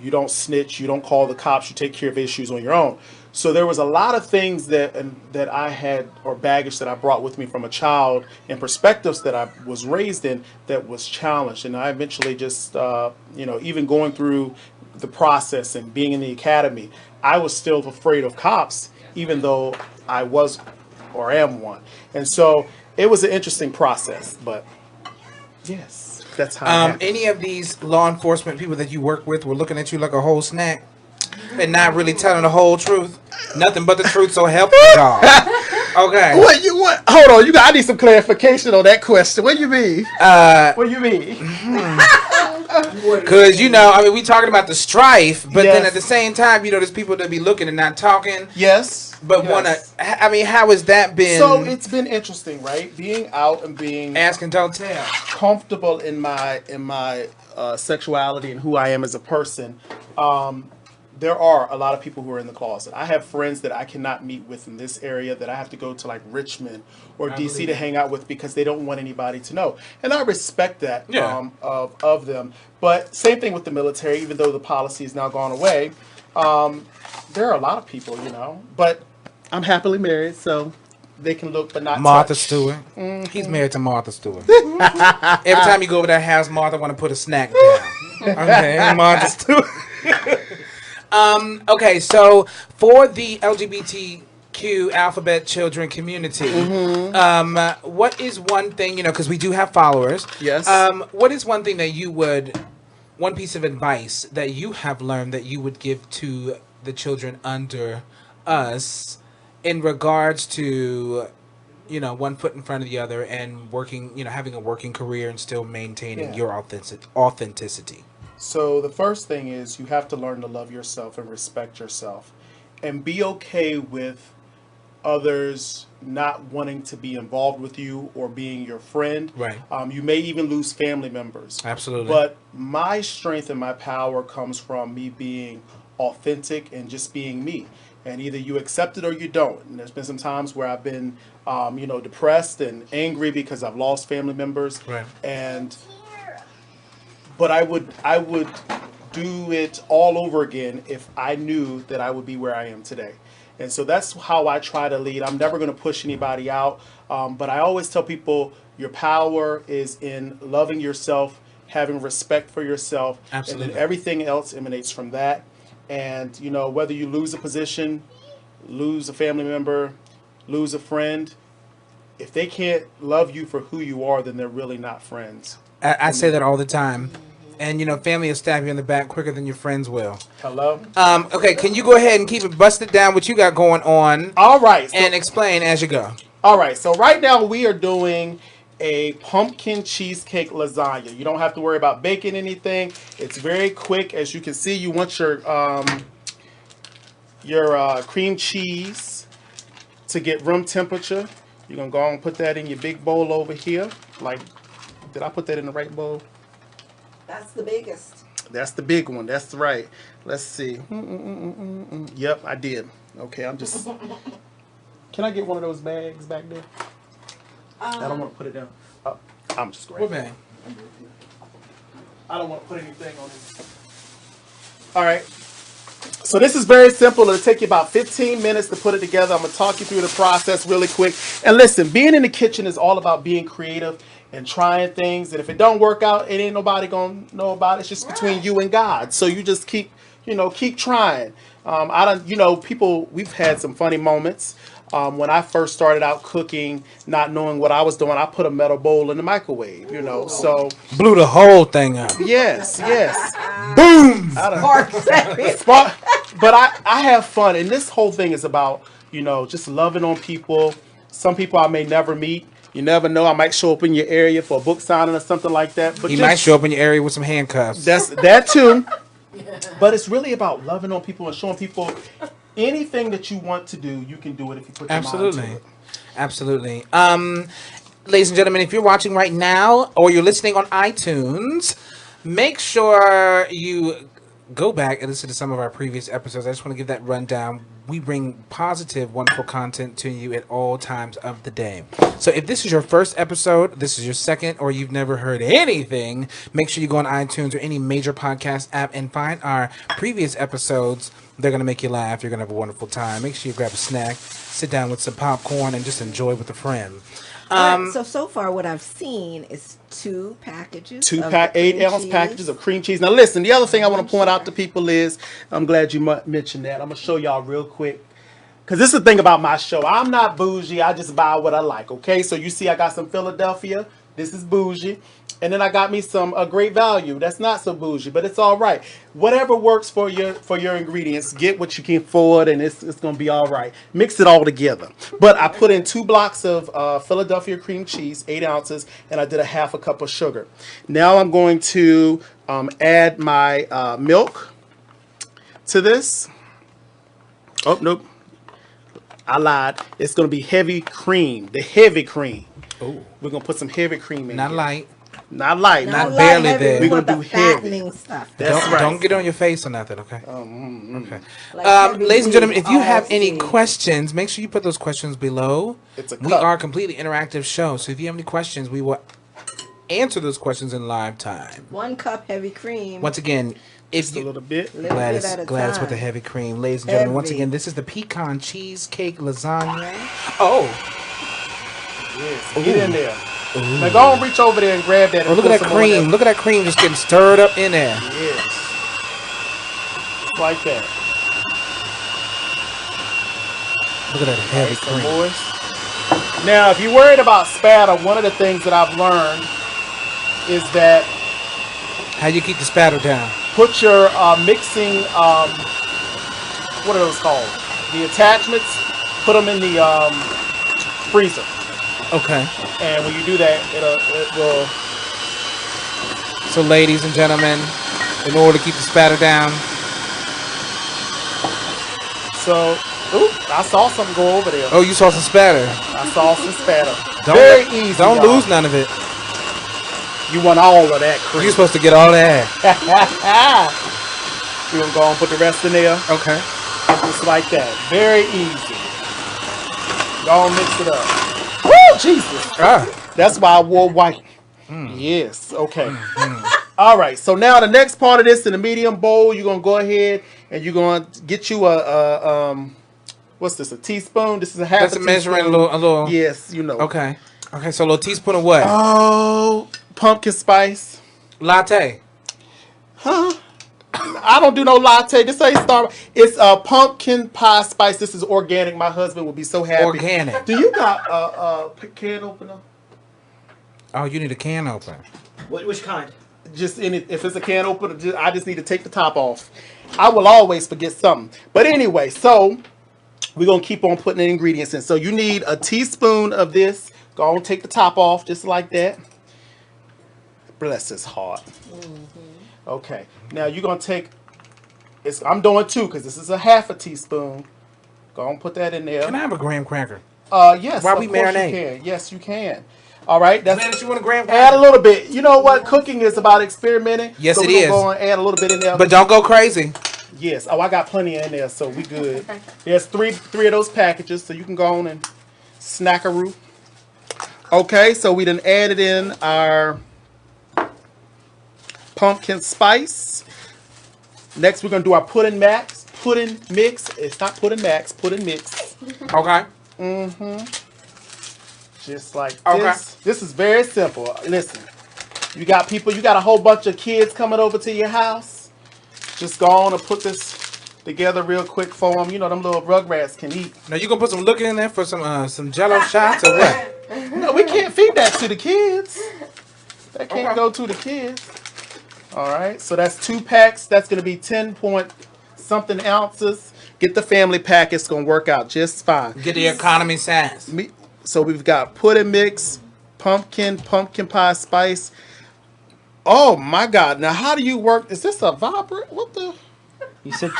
You don't snitch, you don't call the cops, you take care of issues on your own. So there was a lot of things that I had, or baggage that I brought with me from a child, and perspectives that I was raised in that was challenged. And I eventually just, even going through the process and being in the academy, I was still afraid of cops, even though I was or am one. And so it was an interesting process, but yes, that's how it happened. Any of these law enforcement people that you work with were looking at you like a whole snack and not really telling the whole truth? Nothing but the truth, so help you God. Okay. What? Hold on, I need some clarification on that question. What do you mean? What do you mean? Because, we talking about the strife, but then at the same time, there's people that be looking and not talking. Yes. But want to, how has that been? So it's been interesting, right? Being out and being ask and don't tell. Comfortable in my sexuality and who I am as a person. There are a lot of people who are in the closet. I have friends that I cannot meet with in this area that I have to go to like Richmond or DC to hang out with because they don't want anybody to know. And I respect that of them. But same thing with the military, even though the policy has now gone away. There are a lot of people, but I'm happily married, so they can look but not Martha touch. Stewart. He's married to Martha Stewart. Every time you go over that house, Martha want to put a snack down. Okay, Martha Stewart. Okay, so for the LGBTQ alphabet children community, what is one thing, because we do have followers. Yes. What is one thing that one piece of advice that you have learned that you would give to the children under us in regards to, one foot in front of the other and working, having a working career and still maintaining your authenticity? So the first thing is you have to learn to love yourself and respect yourself and be okay with others not wanting to be involved with you or being your friend. Right. You may even lose family members. Absolutely. But my strength and my power comes from me being authentic and just being me. And either you accept it or you don't. And there's been some times where I've been, depressed and angry because I've lost family members. Right. But I would do it all over again if I knew that I would be where I am today. And so that's how I try to lead. I'm never going to push anybody out. But I always tell people your power is in loving yourself, having respect for yourself. Absolutely. And then everything else emanates from that. And, whether you lose a position, lose a family member, lose a friend. If they can't love you for who you are, then they're really not friends. I say that all the time. And, family will stab you in the back quicker than your friends will. Hello? Okay, can you go ahead and keep it busted down what you got going on All right. So, and explain as you go? all right. So right now we are doing a pumpkin cheesecake lasagna. You don't have to worry about baking anything. It's very quick. As you can see, you want your cream cheese to get room temperature. You're going to go and put that in your big bowl over here. Like, did I put that in the right bowl? That's the biggest. That's the big one. That's right. Let's see. Yep, I did. Okay, I'm just... Can I get one of those bags back there? I don't want to put it down. I'm just grabbing. What bag? I don't want to put anything on it. All right. So this is very simple. It'll take you about 15 minutes to put it together. I'm going to talk you through the process really quick. And listen, being in the kitchen is all about being creative and trying things. And if it don't work out, it ain't nobody going to know about it. It's just between you and God. So you just keep trying. People, we've had some funny moments. When I first started out cooking, not knowing what I was doing, I put a metal bowl in the microwave, so. Blew the whole thing up. Yes. Boom! But I have fun, and this whole thing is about, just loving on people. Some people I may never meet. You never know. I might show up in your area for a book signing or something like that. But You might show up in your area with some handcuffs. That's that too. But it's really about loving on people and showing people anything that you want to do, you can do it if you put your mind to it. Absolutely. Ladies and gentlemen, if you're watching right now or you're listening on iTunes, make sure you go back and listen to some of our previous episodes. I just want to give that rundown. We bring positive, wonderful content to you at all times of the day. So if this is your first episode, this is your second, or you've never heard anything, make sure you go on iTunes or any major podcast app and find our previous episodes. They're going to make you laugh. You're going to have a wonderful time. Make sure you grab a snack, sit down with some popcorn, and just enjoy with a friend. So far what I've seen is 2 packages. 8-ounce packages of cream cheese. Now listen, the other thing I want to point out to people is, I'm glad you mentioned that. I'm going to show y'all real quick. Because this is the thing about my show. I'm not bougie. I just buy what I like, okay? So you see I got some Philadelphia. This is bougie. And then I got me some Great Value. That's not so bougie, but it's all right. Whatever works for your ingredients, get what you can afford, and it's going to be all right. Mix it all together. But I put in 2 blocks of Philadelphia cream cheese, 8 ounces, and I did a half a cup of sugar. Now I'm going to add my milk to this. Oh, nope. I lied. It's going to be heavy cream. The heavy cream. Oh, We're going to put some heavy cream in not here. light. Not light. Not light, barely heavy. there. We We're want gonna the do heavy. fattening stuff. That's right. Don't get on your face or nothing, okay? Okay. Like heavy Ladies and gentlemen, meat, if you have all any seed. questions, make sure you put those questions below. It's a We cup. are a completely interactive show, so if you have any questions, we will answer those questions in live time. 1 cup heavy cream. Once again, if Just a you... little bit. Little Gladys, bit at a Gladys with the time. heavy cream. Ladies and gentlemen, once Heavy. again, this is the pecan cheesecake lasagna. Oh, Yes. Get in there. Now go and reach over there and grab that. oh, look at that cream. Look at that cream just getting stirred up in there. Yes. Just like that. Look at that heavy Some cream. moist. Now, if you're worried about spatter, one of the things that I've learned is that How you keep the spatter down? put your mixing, what are those called? The attachments, put them in the freezer. Okay. And when you do that, it will... So, ladies and gentlemen, in order to keep the spatter down, So, ooh, I saw something go over there. oh, you saw some spatter. I saw some spatter. Don't Very let- easy. Don't y'all. lose none of it. You want all of that cream. You're supposed to get all that. We're going to go and put the rest in there. Okay. Just like that. Very easy. Go and mix it up. Woo, Jesus. Ah. That's why I wore white. Yes. Okay. All right. So now the next part of this in the medium bowl, you're going to go ahead and you're going to get you what's this, a teaspoon? This is a half That's a a measuring teaspoon. a little. Yes, you know. Okay. Okay, so a little teaspoon of what? Oh, pumpkin spice. Latte. Huh? I don't do no latte. This ain't Starbucks. It's a pumpkin pie spice. This is organic. My husband will be so happy. Organic. Do you got a can opener? Oh, you need a can opener. Which kind? Just in it. If it's a can opener, I just need to take the top off. I will always forget something. But anyway, so we're gonna keep on putting the ingredients in. So you need a teaspoon of this. Go on, take the top off just like that. Bless his heart. Okay, now you're gonna take. I'm doing 2 because this is a half a teaspoon. Go on, put that in there. Can I have a graham cracker? Yes. While we of course marinate. you can. Yes, you can. All right. That's. Man, you want a graham Add cracker? a little bit. You know what? Cooking is about experimenting. Yes, so it we're is. gonna go and add a little bit in there. But don't go crazy. Yes. Oh, I got plenty in there, so we good. There's three of those packages, so you can go on and snackaroo. Okay, so we done added in our pumpkin spice. Next, we're gonna do our pudding mix. It's not pudding max. Pudding mix. Okay. Just like Okay. this. This is very simple. Listen, you got a whole bunch of kids coming over to your house. Just go on and put this together real quick for them. You know, them little rugrats can eat. Now you gonna put some liquor in there for some Jello shots or what? No, we can't feed that to the kids. That can't go to the kids. All right, so that's 2 packs. That's going to be 10 point something ounces. Get the family pack. It's going to work out just fine. Get the economy size. So we've got pudding mix, pumpkin pie spice. Oh my God! Now how do you work? Is this a vibrant? What the? You said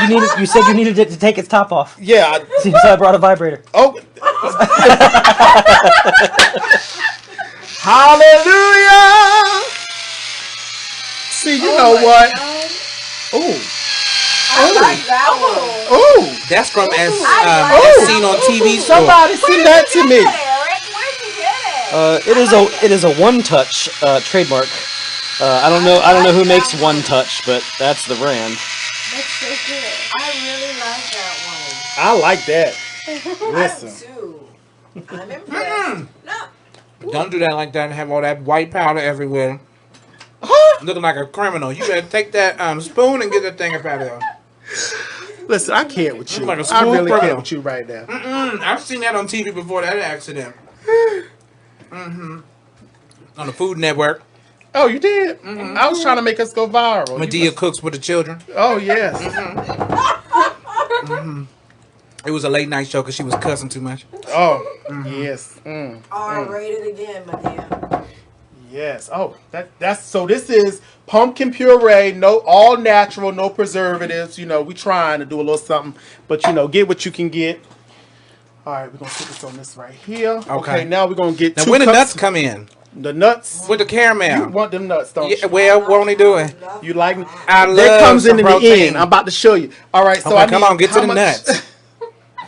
you needed it to take its top off. Yeah. So I brought a vibrator. Oh. Hallelujah! See, you know what? Ooh. I like that one. Ooh. That's from as Ooh. seen on TV. Somebody send that to me. Eric, where'd you get it? It is a One Touch trademark. I don't know who makes One Touch, but that's the brand. That's so good. I really like that one. I like that. I Listen. do too. I'm impressed. No. Don't do that like that and have all that white powder everywhere. Looking like a criminal. You better take that spoon and get that thing up out of there. Listen, I can't with you. Like a I school really criminal. can't with you right now. I've seen that on TV before that accident. On the Food Network. Oh, you did? I was trying to make us go viral. Medea cooks with the children. Oh, yes. It was a late night show because she was cussing too much. Oh, yes. R-rated again, Medea. Yes. Oh, that's so. This is pumpkin puree. No, all natural, no preservatives. You know, we trying to do a little something, but you know, get what you can get. All right, we're gonna put this on this right here. Okay. Now we're gonna get Now 2 when the cups. nuts come in The nuts. with the caramel. You want them nuts, don't Yeah, you? well, what only doing? You like? I love That comes some in protein. the end. I'm about to show you. All right. So Okay, I come need- on, get to how the much- nuts.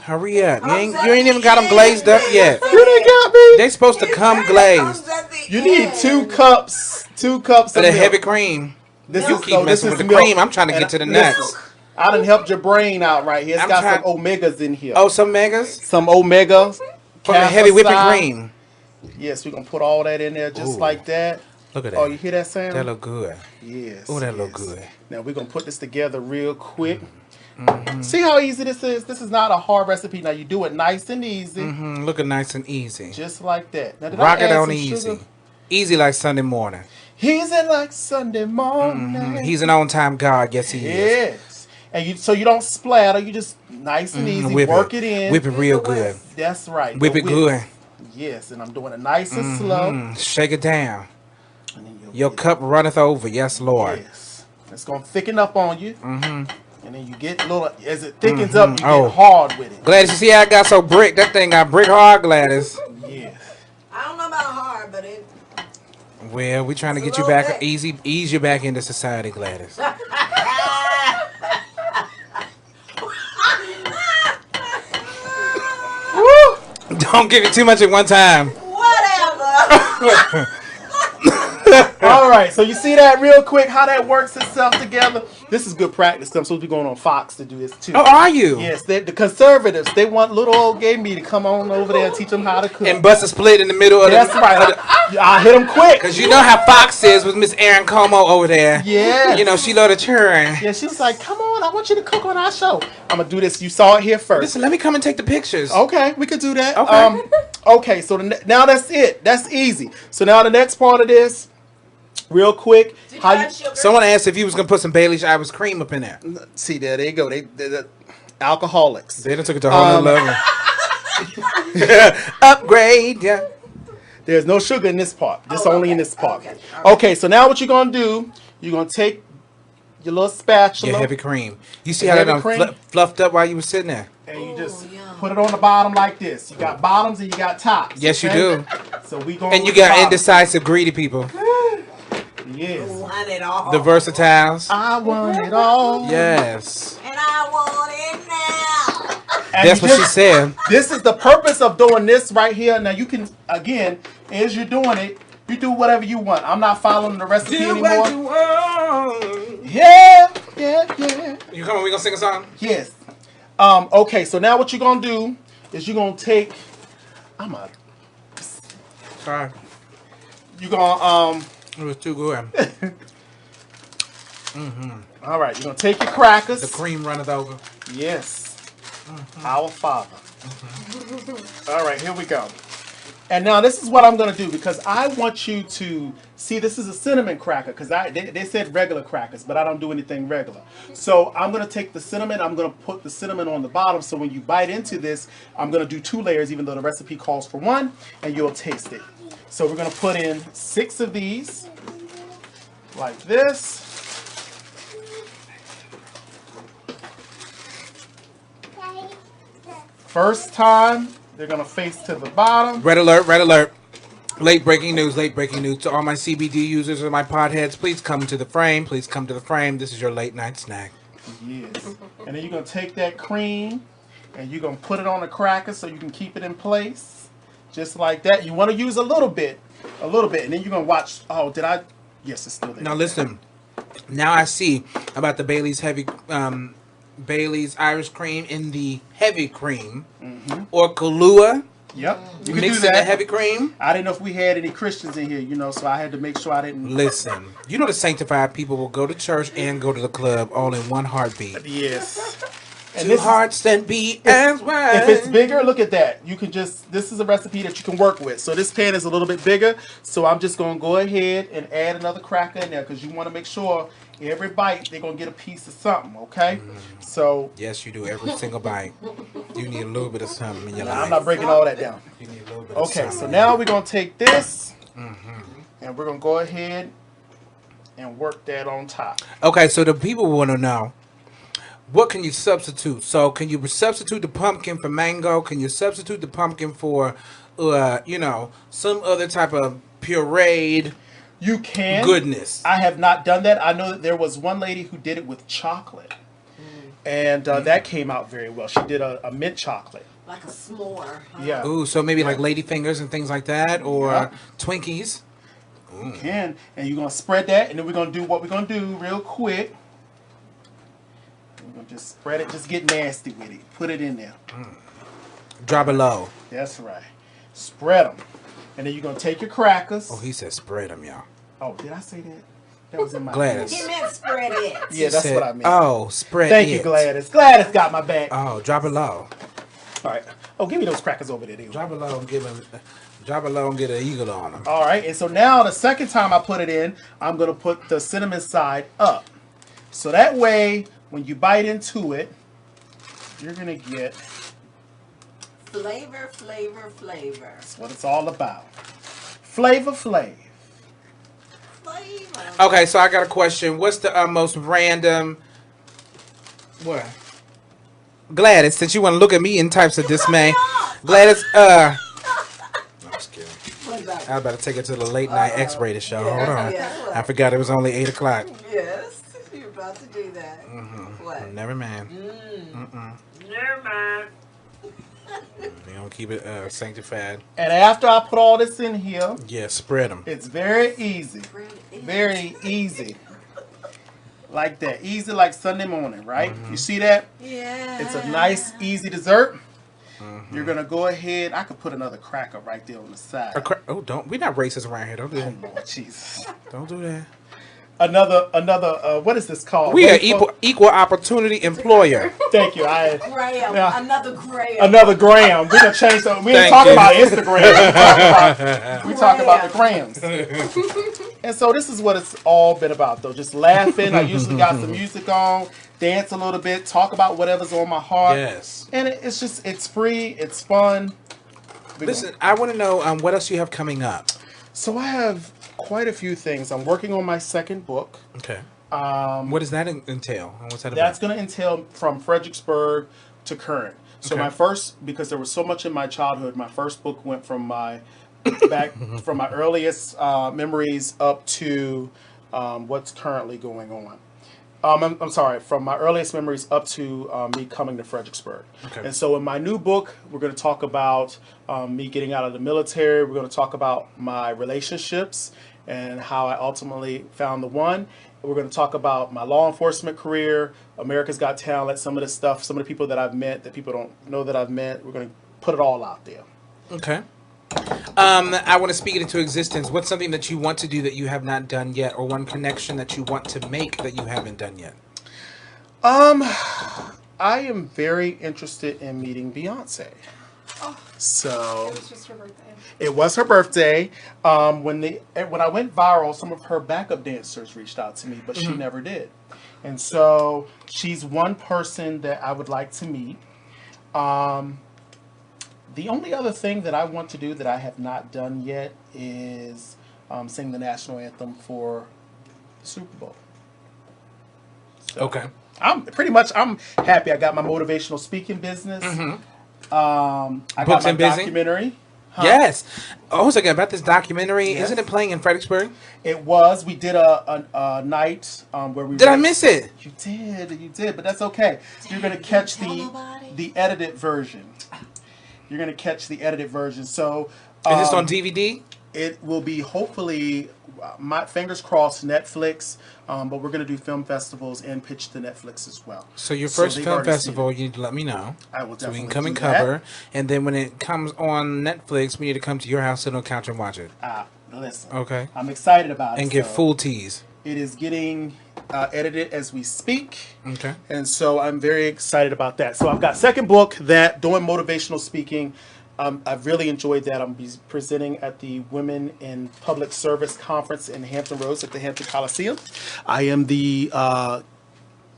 Hurry up! You ain't even got them glazed up yet. You didn't got me. They supposed to come glazed. You need 2 cups. 2 cups For of the milk. heavy cream. This You is- keep so this messing is with the milk. cream. I'm trying to And get to the listen, nuts. I done helped your brain out right here. It's I'm got trying- some omegas in here. Oh, some megas Some omegas. from the heavy whipping calcium. cream. Yes, we're gonna put all that in there just Ooh. like that. Look at that. Oh, you hear that sound? That look good. Yes. Oh, that look yes. good. Now we're gonna put this together real quick. Mm-hmm. See how easy this is? This is not a hard recipe. Now you do it nice and easy. Looking nice and easy. Just like that. Now, did I Rock it add on some easy. sugar? Easy like Sunday morning. He's in like Sunday morning. He's an on-time God. Yes, he is. Yes. And so you don't splatter. You just nice and easy. Whip Work it in. Whip it real good. That's right. Whip the it whip. good. Yes, and I'm doing it nice and slow. Shake it down. And then you'll Your get- cup runneth over. Yes, Lord. Yes. It's gonna thicken up on you. And then you get a little as it thickens up, you Oh. get hard with it. Gladys, you see how I got so brick? That thing got brick hard, Gladys. Yeah. I don't know about hard, but it. Well, we trying to get you little back, thick. ease you back into society, Gladys. Don't give it too much at one time. Whatever. All right, so you see that real quick, how that works itself together? This is good practice. I'm supposed to be going on Fox to do this too. Oh, are you? Yes, the conservatives, they want little old gay me to come on over there and teach them how to cook. And bust a split in the middle of That's the. right. I hit them quick. Because you know how Fox is with Miss Erin Como over there. Yeah. You know, she love to churn. Yeah, she was like, come on, I want you to cook on our show. I'm going to do this. You saw it here first. Listen, let me come and take the pictures. Okay, we could do that. Okay. Okay, so now that's it. That's easy. So now the next part of this, real quick. Someone asked if you was going to put some Bailey's Irish cream up in there. See, there you go. They're alcoholics. They done took it to a whole nother level. Upgrade, yeah. There's no sugar in this part. This only in this part. Okay, so now what you're going to do, you're going to take your little spatula. Your heavy cream. You see how that done fluffed up while you was sitting there? And you just put it on the bottom like this. You got bottoms and you got tops. Yes, you do. So we going. And you got indecisive, greedy people. Yes. Want it all. The versatiles. I want it all. Yes. And I want it now. And that's what she said. This is the purpose of doing this right here. Now you can, again, as you're doing it, you do whatever you want. I'm not following the recipe Do anymore. what you want. Yeah. You come on, we gonna sing a song? Yes. Okay, so now what you're gonna do is you're gonna take. Sorry. You're gonna It was too good. All right, you're gonna take your crackers. The cream runneth over. Yes. Our Father. All right, here we go. And now this is what I'm going to do because I want you to see this is a cinnamon cracker because they said regular crackers, but I don't do anything regular. So I'm going to take the cinnamon. I'm going to put the cinnamon on the bottom. So when you bite into this, I'm going to do 2 layers, even though the recipe calls for 1, and you'll taste it. So we're going to put in 6 of these like this. First time, they're going to face to the bottom. Red alert, red alert. Late breaking news, late breaking news. To all my CBD users and my potheads, please come to the frame. Please come to the frame. This is your late night snack. Yes. And then you're going to take that cream and you're going to put it on the cracker so you can keep it in place. Just like that. You want to use a little bit. And then you're going to watch. Oh, did I? Yes, it's still there. Now listen. Now I see about the Bailey's Bailey's Irish cream in the heavy cream, or Kahlua. Yep, you can mix do in that. the heavy cream. I didn't know if we had any Christians in here, so I had to make sure I didn't. Listen, you know the sanctified people will go to church and go to the club all in one heartbeat. Yes. And 2 hearts that beat as one. If it's bigger, look at that. You can just, this is a recipe that you can work with. So this pan is a little bit bigger. So I'm just going to go ahead and add another cracker in there because you want to make sure every bite they're going to get a piece of something, okay? So. Yes, you do. Every single bite. You need a little bit of something in your life. I'm not breaking all that down. You need a little bit of okay, something. so now we're going to take this and we're going to go ahead and work that on top. Okay, so the people want to know, what can you substitute? So can you substitute the pumpkin for mango? Can you substitute the pumpkin for, some other type of pureed you can goodness? I have not done that. I know that there was one lady who did it with chocolate. And that came out very well. She did a mint chocolate. Like a s'more. Huh? Yeah. Ooh, so maybe like ladyfingers and things like that, or Twinkies. You can. And you're going to spread that, and then we're going to do what we're going to do real quick. We're going to just spread it. Just get nasty with it. Put it in there. Drop it low. That's right. Spread them. And then you're going to take your crackers. Oh, he said spread them, y'all. Oh, did I say that? That was in my Gladys. He meant spread it. Yeah, that's what I mean. Oh, spread Thank it. you, Gladys. Gladys got my back. Oh, drop it low. All right. Oh, give me those crackers over there. Drop it low and drop it low and get an eagle on them. All right. And so now the second time I put it in, I'm going to put the cinnamon side up. So that way, when you bite into it, you're going to get... Flavor, flavor, flavor. That's what it's all about. Flavor Flav. Flavor. Okay, so I got a question. What's the most random... What? Gladys, since you want to look at me in types of dismay. Gladys, I'm just kidding. I was about to take it to the late night X-rated show. Hold on. Yeah. I forgot it was only 8 o'clock. Yes, you're about to do that. What? Never mind. Never mind. We gonna keep it sanctified. And after I put all this in here, Yeah, spread them. it's very easy. Very easy. Like that. Easy like Sunday morning, right? You see that? Yeah. It's a nice, easy dessert. You're going to go ahead. I could put another cracker right there on the side. Oh, don't. We're not racist around here. Don't do that. Oh, Lord Jesus. Don't do that. Another, what is this called? We are equal opportunity employer. Thank you. Graham. Yeah. Another Graham. Another gram. We're going to change that. We ain't Thank talking you. about Instagram. We talk about the grams. And so this is what it's all been about, though. Just laughing. I usually got some music on, dance a little bit, talk about whatever's on my heart. Yes. And it's free. It's fun. Listen, I want to know what else you have coming up. So I have quite a few things. I'm working on my second book. Okay. What does that entail? And what's that That's about? going to entail from Fredericksburg to current. So Okay. my first, because there was so much in my childhood, my first book went from my from my earliest memories up to what's currently going on. I'm sorry, from my earliest memories up to me coming to Fredericksburg. Okay. And so in my new book, we're going to talk about me getting out of the military. We're going to talk about my relationships and how I ultimately found the one. We're going to talk about my law enforcement career, America's Got Talent, some of the stuff, some of the people that I've met that people don't know that I've met. We're going to put it all out there. Okay. I want to speak it into existence. What's something that you want to do that you have not done yet, or one connection that you want to make that you haven't done yet? I am very interested in meeting Beyonce. So It was just her birthday. it was her birthday. When I went viral, some of her backup dancers reached out to me, but she never did. And so she's one person that I would like to meet. The only other thing that I want to do that I have not done yet is sing the national anthem for the Super Bowl. So Okay. I'm happy. I got my motivational speaking business. I Books got my and busy? documentary. Yes. Oh, so about this documentary. Yes. Isn't it playing in Fredericksburg? It was. We did a night where we. Did I miss it? You did, but that's okay. You're gonna catch the edited version. You're gonna catch the edited version. So Is this on DVD? it will be hopefully, my fingers crossed, Netflix. But we're gonna do film festivals and pitch to Netflix as well. So your So first they've film already seen festival, it. you need to let me know. I will So we can definitely come and do that. cover. And then when it comes on Netflix, we need to come to your house, sit on the couch, and watch it. Listen. Okay. I'm excited about it. And get so full teas. It is getting edited as we speak. Okay. And so I'm very excited about that. So I've got second book that doing motivational speaking. I've really enjoyed that. I'm be presenting at the Women in Public Service Conference in Hampton Roads at the Hampton Coliseum. I am the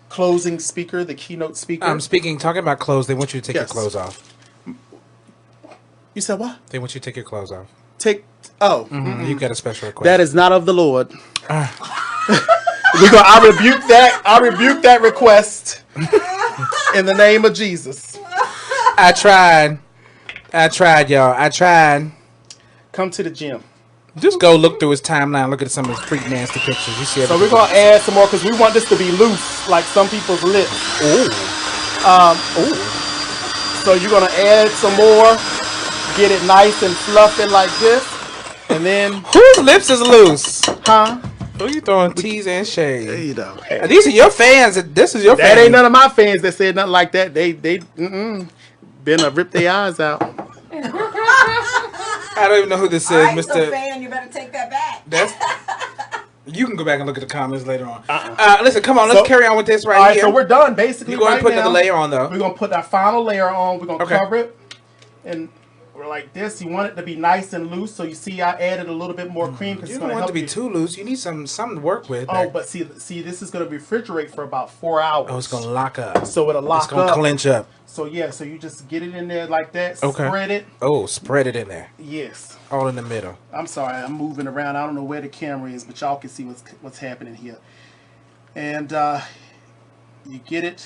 closing speaker, the keynote speaker. Talking about clothes, they want you to take your Yes. clothes off. You said what? They want you to take your clothes off. You've got a special request. That is not of the Lord. I rebuke that request in the name of Jesus. I tried, y'all. I tried. Come to the gym. Just go look through his timeline. Look at some of his freak nasty pictures. You see So everything. we're gonna add some more because we want this to be loose, like some people's lips. Ooh. So you're gonna add some more, get it nice and fluffy like this, and then, Whose lips is loose? huh? Who you throwing teas and shade? You know, These are your fans. This is your that fans. ain't none of my fans that said nothing like that. They been rip their eyes out. I don't even know who this is, All right, Mr. so fan, you better take that back. That's. You can go back and look at the comments later on. Listen, come on. Let's So- carry on with this right All right, here. so we're done basically. You're going right to put now. another layer on, though. We're gonna put our final layer on. We're gonna Okay. cover it, and we're like this. You want it to be nice and loose, so you see I added a little bit more cream because You it's don't gonna want it to help be you. too loose. You need something to work with. Oh, but see, this is gonna refrigerate for about 4 hours. it's going to lock up. So it'll lock It's going to up. clench up. So yeah, so you just get it in there like that. Okay. Spread it. Oh, spread it in there. Yes. All in the middle. I'm sorry, I'm moving around. I don't know where the camera is, but y'all can see what's happening here. And you get it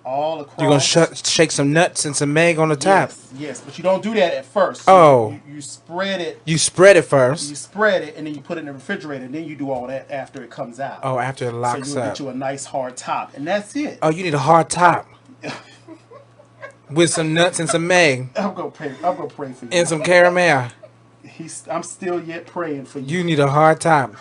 all across. You're going to shake some nuts and some egg on the top. Yes, but you don't do that at first. Oh. You spread it. You spread it You first. spread it, and then you put it in the refrigerator, and then you do all that after it comes out. Oh, after it so locks you up. get you a nice hard top, and that's it. Oh, you need a hard top. with some nuts and some egg I'm gonna pray. I'm gonna pray for you. and some caramel. I'm still yet praying for you. You need a hard top.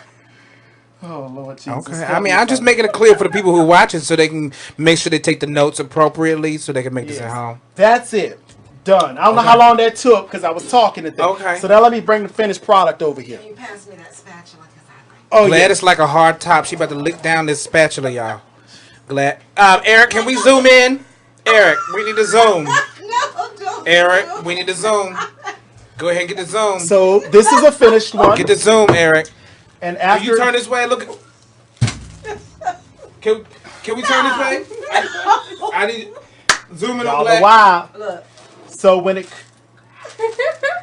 Oh Lord Jesus. Okay. help I mean, me, I'm just Father. making it clear for the people who are watching so they can make sure they take the notes appropriately so they can make this at Yes. home. That's it. Done. I don't know Okay. how long that took because I was talking to them. Okay. So now let me bring the finished product over here. Can you pass me that spatula? Because I like Oh Glad yeah. it's like a hard top. She about to lick down this spatula, y'all. Glad. Eric, can we zoom in? Eric, we need to zoom. No, don't. Eric, we need to zoom. Go ahead and get the zoom. So this is a finished one. Get the zoom, Eric. And Can after you turn this way? Look. Can we turn this way? I need zoom in on y'all know Glad. why. Look. So when it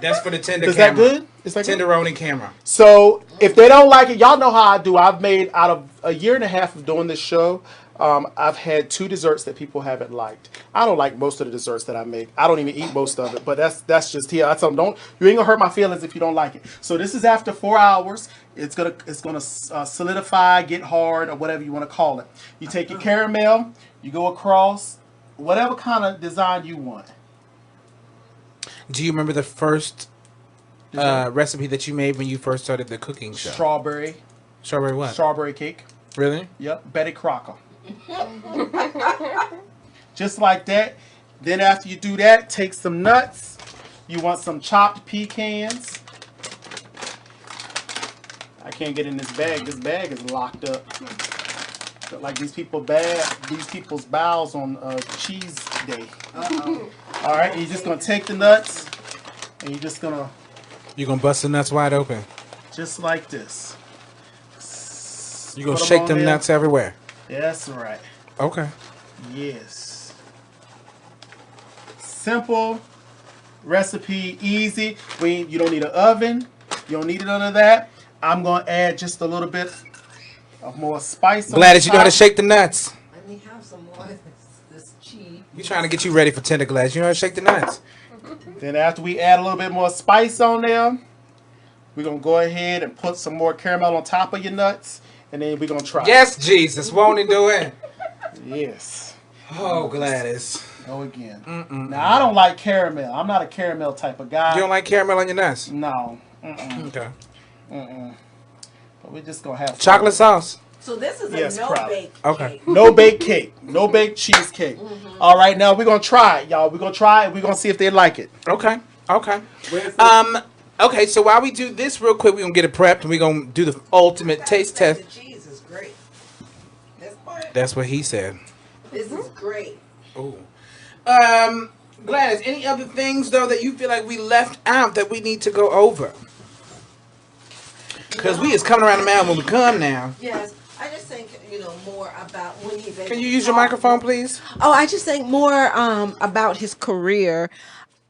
That's for the tender is that camera. good? Is that good? Tenderoni camera. So if they don't like it, y'all know how I do. I've made out of a year and a half of doing this show. I've had 2 desserts that people haven't liked. I don't like most of the desserts that I make. I don't even eat most of it, but that's just here. I tell them, you ain't gonna hurt my feelings if you don't like it. So this is after 4 hours. It's gonna solidify, get hard, or whatever you want to call it. You take your caramel, you go across whatever kind of design you want. Do you remember the first recipe that you made when you first started the cooking show? Strawberry What? strawberry cake. Really? Yep, Betty Crocker. Just like that. Then after you do that, take some nuts. You want some chopped pecans. I can't get in this bag. This bag is locked up. But like these people's bowels on cheese day. All right, you're just gonna take the nuts and you're just gonna You're gonna bust the nuts wide open. just like this. You're gonna Put 'em shake on them there. nuts everywhere. That's right. Okay. Yes. Simple recipe, easy. You don't need an oven. You don't need none of that. I'm gonna add just a little bit of more spice. Gladys, you know how to shake the nuts. Let me have some more of this cheese. You trying to get you ready for tender, Gladys. You know how to shake the nuts. Then after we add a little bit more spice on there, we're gonna go ahead and put some more caramel on top of your nuts, and then we're gonna try. Yes, Jesus. Won't he do it? Yes. Oh, Gladys. Go again. Now I don't like caramel. I'm not a caramel type of guy. You don't like caramel on your nuts? No. Okay. But we're just gonna have fun. Chocolate sauce. So this is Yes, a no-bake Okay. cake. No bake cake. No bake cheesecake. All right, now we're gonna try it, y'all. We're gonna try it. We're gonna see if they like it. Okay. Okay. Okay, so while we do this real quick, we're gonna get it prepped and we're gonna do the ultimate taste test. The cheese is great. This part, That's what he said. this is great. Ooh. Gladys, any other things though that you feel like we left out that we need to go over? Because we is coming around the mountain when we come now. Yes, I just think more about when he's able Can you to use your talk. microphone, please? Oh, I just think more about his career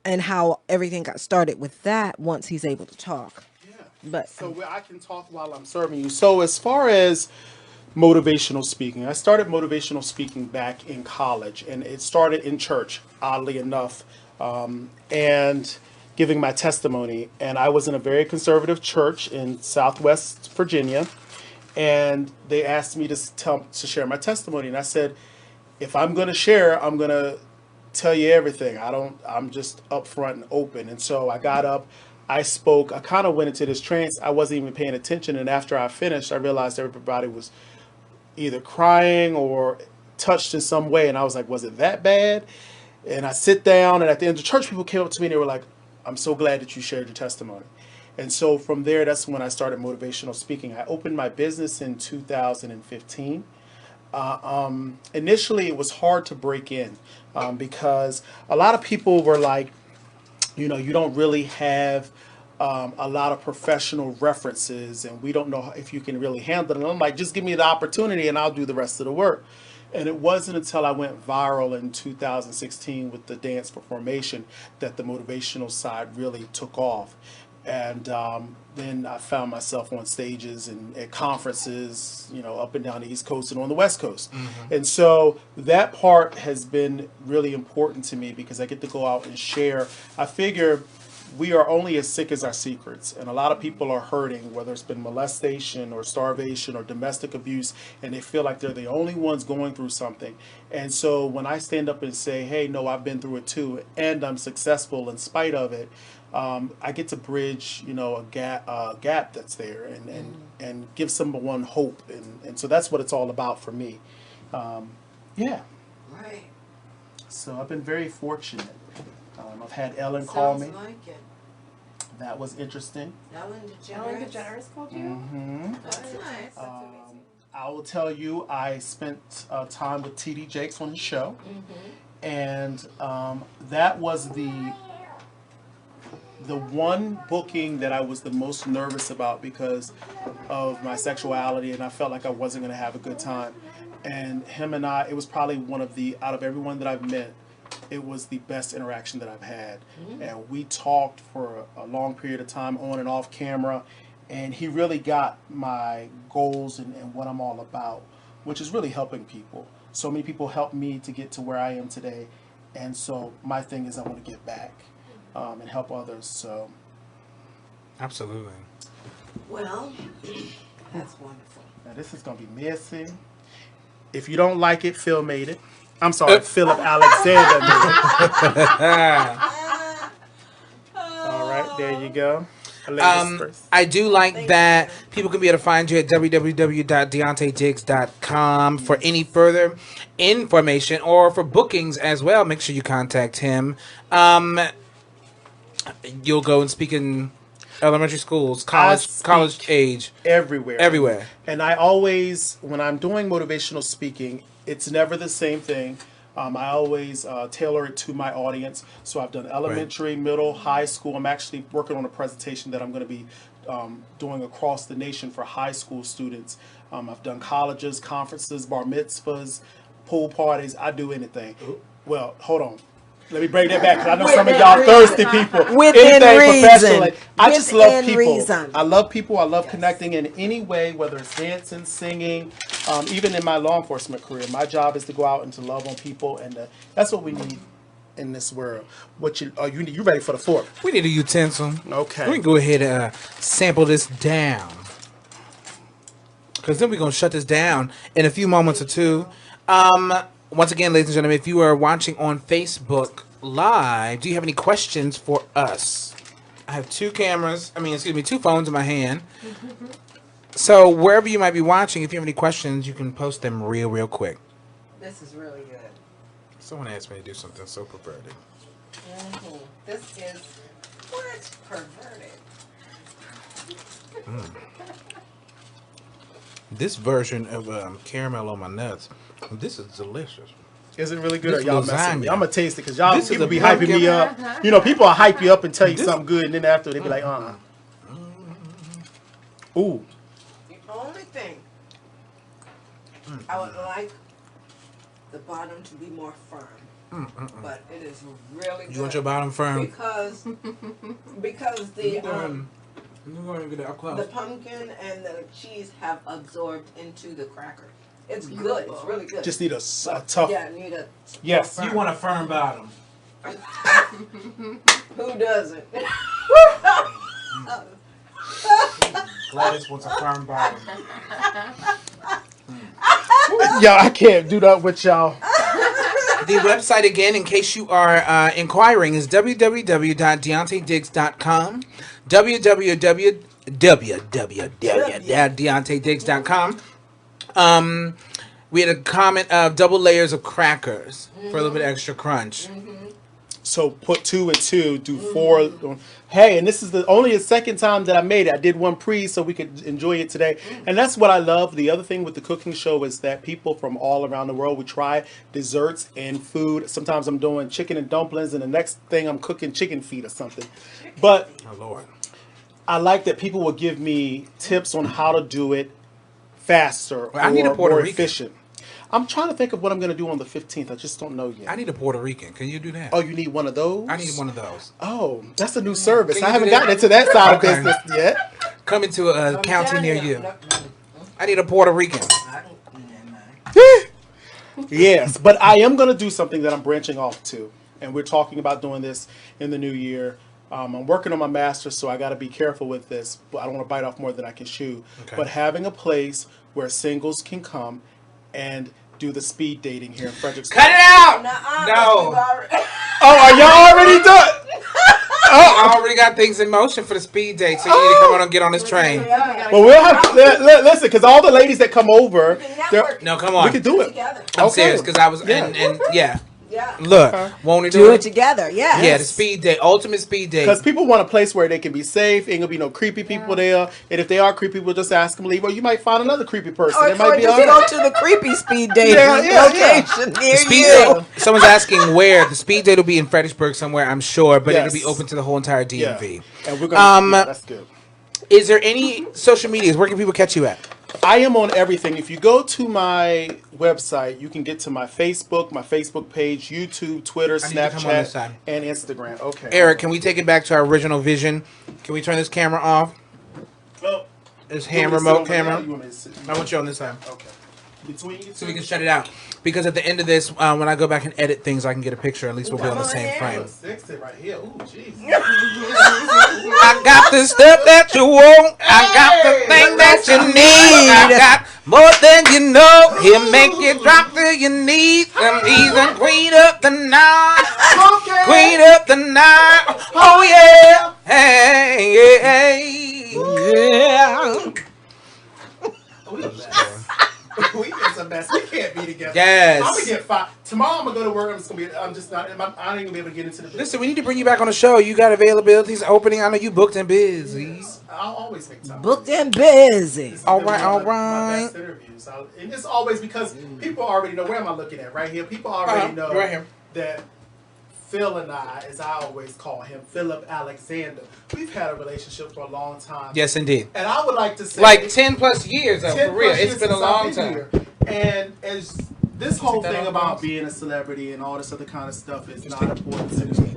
and how everything got started with that once he's able to talk. Yeah. But So I can talk while I'm serving you. So as far as motivational speaking, I started motivational speaking back in college, and it started in church, oddly enough, and giving my testimony. And I was in a very conservative church in Southwest Virginia, and they asked me to share my testimony, and I said, if I'm going to share, I'm going to tell you everything. I'm just upfront and open. And so I got up, I spoke, I kind of went into this trance. I wasn't even paying attention. And after I finished, I realized everybody was either crying or touched in some way. And I was like, was it that bad? And I sit down, and at the end of the church, people came up to me and they were like, I'm so glad that you shared your testimony. And so from there, that's when I started motivational speaking. I opened my business in 2015. Initially, it was hard to break in because a lot of people were like, you don't really have a lot of professional references, and we don't know if you can really handle it. And I'm like, just give me the opportunity and I'll do the rest of the work. And it wasn't until I went viral in 2016 with the dance for formation that the motivational side really took off. And then I found myself on stages and at conferences, up and down the East Coast and on the West Coast. Mm-hmm. And so that part has been really important to me because I get to go out and share. I figure we are only as sick as our secrets, and a lot of people are hurting, whether it's been molestation or starvation or domestic abuse, and they feel like they're the only ones going through something. And so when I stand up and say, hey, no, I've been through it too, and I'm successful in spite of it, I get to bridge, a gap that's there, and give someone hope, and so that's what it's all about for me. Yeah. Right. So I've been very fortunate. I've had Ellen call me. Sounds like it. That was interesting. Ellen Ellen DeGeneres called you? Mm-hmm. That's nice. I will tell you, I spent time with T.D. Jakes on his show, and that was the one booking that I was the most nervous about because of my sexuality, and I felt like I wasn't going to have a good time. And him and I, it was probably one of the, out of everyone that I've met, it was the best interaction that I've had. And we talked for a long period of time on and off camera, and he really got my goals and what I'm all about, which is really helping people. So many people helped me to get to where I am today, and so my thing is I want to give back and help others. So Absolutely. Well, that's wonderful. now this is going to be messy. If you don't like it, Phil made it. I'm sorry, Philip Alexander made it. All right, there you go. Ladies first. I do like that people can be able to find you at www.deuntaydiggs.com for any further information or for bookings as well. Make sure you contact him. You'll go and speak in elementary schools, college age. Everywhere. And I always, when I'm doing motivational speaking, it's never the same thing. I always tailor it to my audience. So I've done elementary, middle, high school. I'm actually working on a presentation that I'm going to be doing across the nation for high school students. I've done colleges, conferences, bar mitzvahs, pool parties. I do anything. Well, hold on. Let me break that back because I know some of y'all thirsty people. Within reason. Professionally. I just love people. Reason. I love people. I love connecting in any way, whether it's dancing, singing, even in my law enforcement career. My job is to go out and to love on people, and that's what we need in this world. You ready for the fork? We need a utensil. Okay. We can go ahead and sample this down. Because then we're going to shut this down in a few moments or two. Once again, ladies and gentlemen, if you are watching on Facebook Live, do you have any questions for us? I have two phones in my hand. So wherever you might be watching, if you have any questions, you can post them real quick. This is really good. Someone asked me to do something so perverted. This is what? Perverted. This version of caramel on my nuts, this is delicious. Is it really good? This Or y'all messing with me? lasagna. I'm gonna taste it because y'all This is people a be hyping me pumpkin. up. People will hype you up and tell you something good, and then after they be like, Ooh. The only thing I would like the bottom to be more firm, but it is really good. You want your bottom firm? Because the the pumpkin and the cheese have absorbed into the cracker. It's good. It's really good. Just need a tough. Yeah, need a. Yes. You want a firm bottom. Who doesn't? Gladys wants a firm bottom. Y'all, I can't do that with y'all. The website again, in case you are inquiring, is www.deuntaydiggs.com. www.deuntaydiggs.com. We had a comment of double layers of crackers for a little bit extra crunch. So put 2 and 2, do 4. Hey, and this is only the second time that I made it. I did one pre so we could enjoy it today. And that's what I love. The other thing with the cooking show is that people from all around the world, we try desserts and food. Sometimes I'm doing chicken and dumplings, and the next thing I'm cooking chicken feet or something. But Oh, Lord. I like that people will give me tips on how to do it faster I need a or Puerto more Rican. efficient. I'm trying to think of what I'm going to do on the 15th. I just don't know yet. I need a Puerto Rican. Can you do that? Oh, you need one of those? I need one of those. Oh, that's a new service. Can I you haven't do that? gotten into that side Okay. of business yet. Coming to a county near you. I need a Puerto Rican. Yes, but I am going to do something that I'm branching off to. And we're talking about doing this in the new year. I'm working on my master's, so I got to be careful with this. But I don't want to bite off more than I can chew. Okay. But having a place where singles can come and do the speed dating here in Fredericksburg. Cut it out! No. Oh, are y'all already done? I already got things in motion for the speed date, so you need to come on and get on this train. Well, we'll have to, listen, because all the ladies that come over, No, come on. we can do it. I'm serious, because I was, Yeah. and yeah. Yeah. Look, won't we Do it together. Yeah. Yeah, the speed date, ultimate speed date. Because people want a place where they can be safe, ain't gonna be no creepy people there, and if they are creepy people, just ask them to leave, or you might find another creepy person. Or, It might be just all go right. to the creepy speed dating Yeah. location near Speed you. date. Someone's asking where. The speed date will be in Fredericksburg somewhere, I'm sure, but Yes. it'll be open to the whole entire Yeah. DMV. And we're gonna. Yeah, that's good. Is there any social medias? Where can people catch you at? I am on everything. If you go to my website, you can get to my Facebook page, YouTube, Twitter, I need to come on this Snapchat, side. and Instagram. Okay. Eric, can we take it back to our original vision? Can we turn this camera off? Oh, This you hand want me to remote sit over there? camera? You want me to sit- I want you on this side. Okay. Between you So we two? can shut it out. Because at the end of this, when I go back and edit things, I can get a picture. At least we'll be on the same frame. Sexy right here. Ooh, jeez. I got the stuff that you want. I got the thing that you need. I got more than you know. He'll make you drop to your knees. He's a queen up the night. Queen up the night. Oh yeah. Hey, hey, yeah. We is a mess. We can't be together. Yes. I'm gonna get fired. Tomorrow I'm gonna go to work. I'm just not. I ain't gonna be able to get into the business. Listen, we need to bring you back on the show. You got availabilities opening. I know you booked and busy. I'll always make time. Booked and busy. This has All been right, one all of my right. best interviews. And it's always because people already know. Where am I looking at? Right here. People already know right here. that Phil and I, as I always call him, Philip Alexander, we've had a relationship for a long time. Yes, indeed. And I would like to say, Like 10 plus years, though, 10 for real. plus It's years been a since I've long been time. here. And as this whole that thing off, about boss? being a celebrity and all this other kind of stuff is not important to me.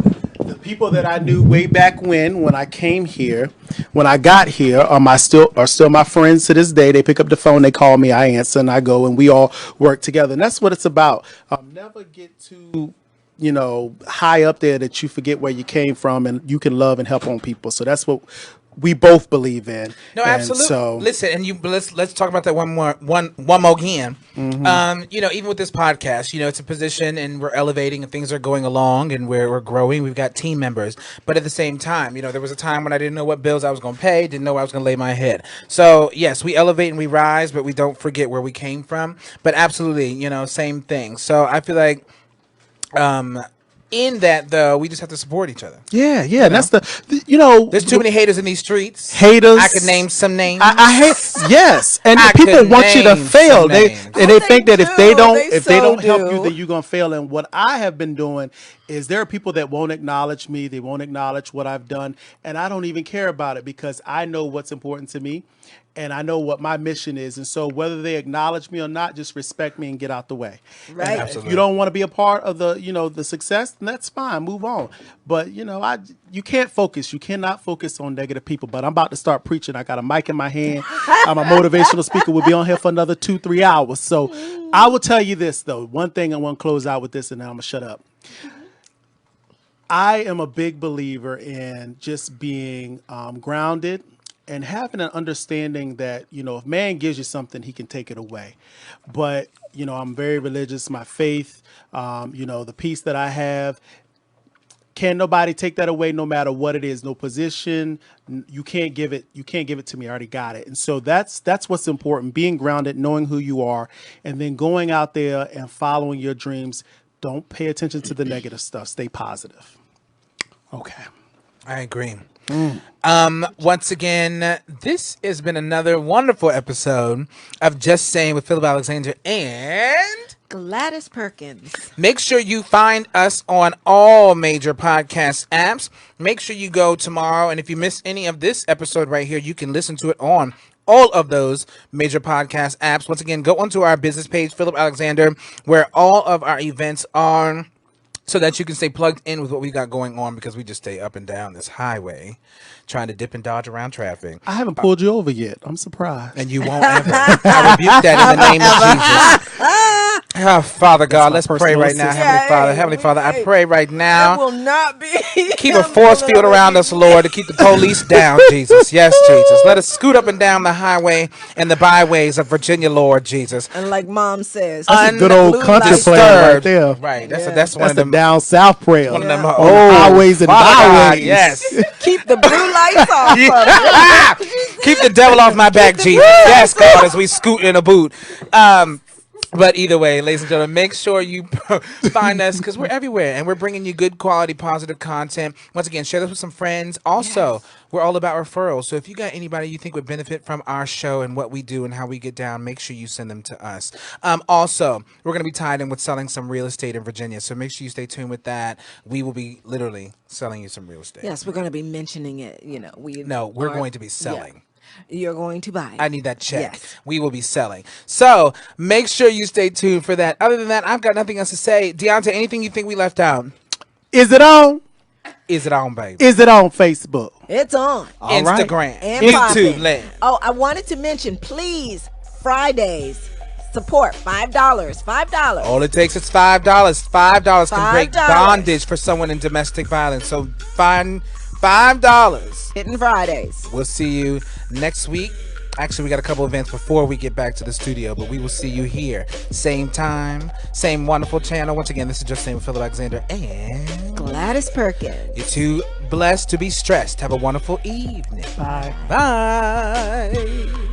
The people that I knew way back when I came here, when I got here, are still my friends to this day. They pick up the phone, they call me, I answer, and I go, and we all work together. And that's what it's about. Never get too, high up there that you forget where you came from, and you can love and help on people. So that's what we both believe in. No, And absolutely. so, Listen, and let's talk about that one more again. Even with this podcast, it's a position, and we're elevating, and things are going along, and we're growing. We've got team members, but at the same time, there was a time when I didn't know what bills I was going to pay, didn't know where I was going to lay my head. So yes, we elevate and we rise, but we don't forget where we came from. But absolutely, same thing. So I feel like, in that though, we just have to support each other. yeah, and that's There's too many haters in these streets. haters. I could name some names. I hate yes, and I people could want you to name fail. some They names. and Oh, they they think that if they do. don't They help so you, do. then you're gonna fail. And what I have been doing is there are people that won't acknowledge me. They won't acknowledge what I've done, and I don't even care about it because I know what's important to me, and I know what my mission is. And so whether they acknowledge me or not, just respect me and get out the way. Right. And if you don't want to be a part of the success, then that's fine. Move on. But you can't focus. You cannot focus on negative people. But I'm about to start preaching. I got a mic in my hand. I'm a motivational speaker. We'll be on here for another 2-3 hours. So I will tell you this though. One thing I want to close out with this, and then I'm gonna shut up. I am a big believer in just being grounded and having an understanding that, if man gives you something, he can take it away. But, I'm very religious, my faith, the peace that I have, can nobody take that away no matter what it is, no position. You can't give it to me. I already got it. And so that's what's important, being grounded, knowing who you are, and then going out there and following your dreams. Don't pay attention to the negative stuff. Stay positive. Okay. I agree. Once again, this has been another wonderful episode of Just Saying with Philip Alexander, and Gladys Perkins. make sure you find us on all major podcast apps. Make sure you go tomorrow, and if you miss any of this episode right here, you can listen to it on all of those major podcast apps. Once again, go onto our business page, Philip Alexander, where all of our events are, so that you can stay plugged in with what we got going on, because we just stay up and down this highway trying to dip and dodge around traffic. I haven't pulled you over yet. I'm surprised. And you won't ever. I rebuke that in the name of Jesus. Oh, Father God, my let's pray personal right now. assistant. Heavenly Father, I pray right now. It will not be. Keep a force field around us, Lord, to keep the police down, Jesus. Yes, Jesus. Let us scoot up and down the highway and the byways of Virginia, Lord Jesus. And like Mom says, That's a good old blue country lights plan right there. Right. Yeah. That's one That's of the them. down south prayer. One of them. Yeah. On the highways and Father God, byways. yes. keep the blue lights off. Yeah. Keep the devil off my back, Jesus. Yes, God, as we scoot in a boot. But either way, ladies and gentlemen, make sure you find us because we're everywhere and we're bringing you good quality, positive content. Once again, share this with some friends. Also, we're all about referrals. So if you got anybody you think would benefit from our show and what we do and how we get down, make sure you send them to us. Also, we're going to be tied in with selling some real estate in Virginia. So make sure you stay tuned with that. We will be literally selling you some real estate. Yes, we're going to be mentioning it. You know, we're going to be selling. Yeah. You're going to buy. I need that check. Yes. We will be selling. So make sure you stay tuned for that. Other than that, I've got nothing else to say. Deuntay, anything you think we left out? Is it on? Is it on, baby? Is it on Facebook? It's on. All right. Instagram, And YouTube, popping. land. Oh, I wanted to mention, please, Fridays, support $5. $5. All it takes is $5. $5 can break $5. bondage for someone in domestic violence. So find $5. Hitting Fridays. We'll see you next week. Actually, we got a couple events before we get back to the studio, but we will see you here. Same time, same wonderful channel. Once again, this is Just Saying with Philip Alexander and Gladys Perkins. you're too blessed to be stressed. Have a wonderful evening. Bye. Bye.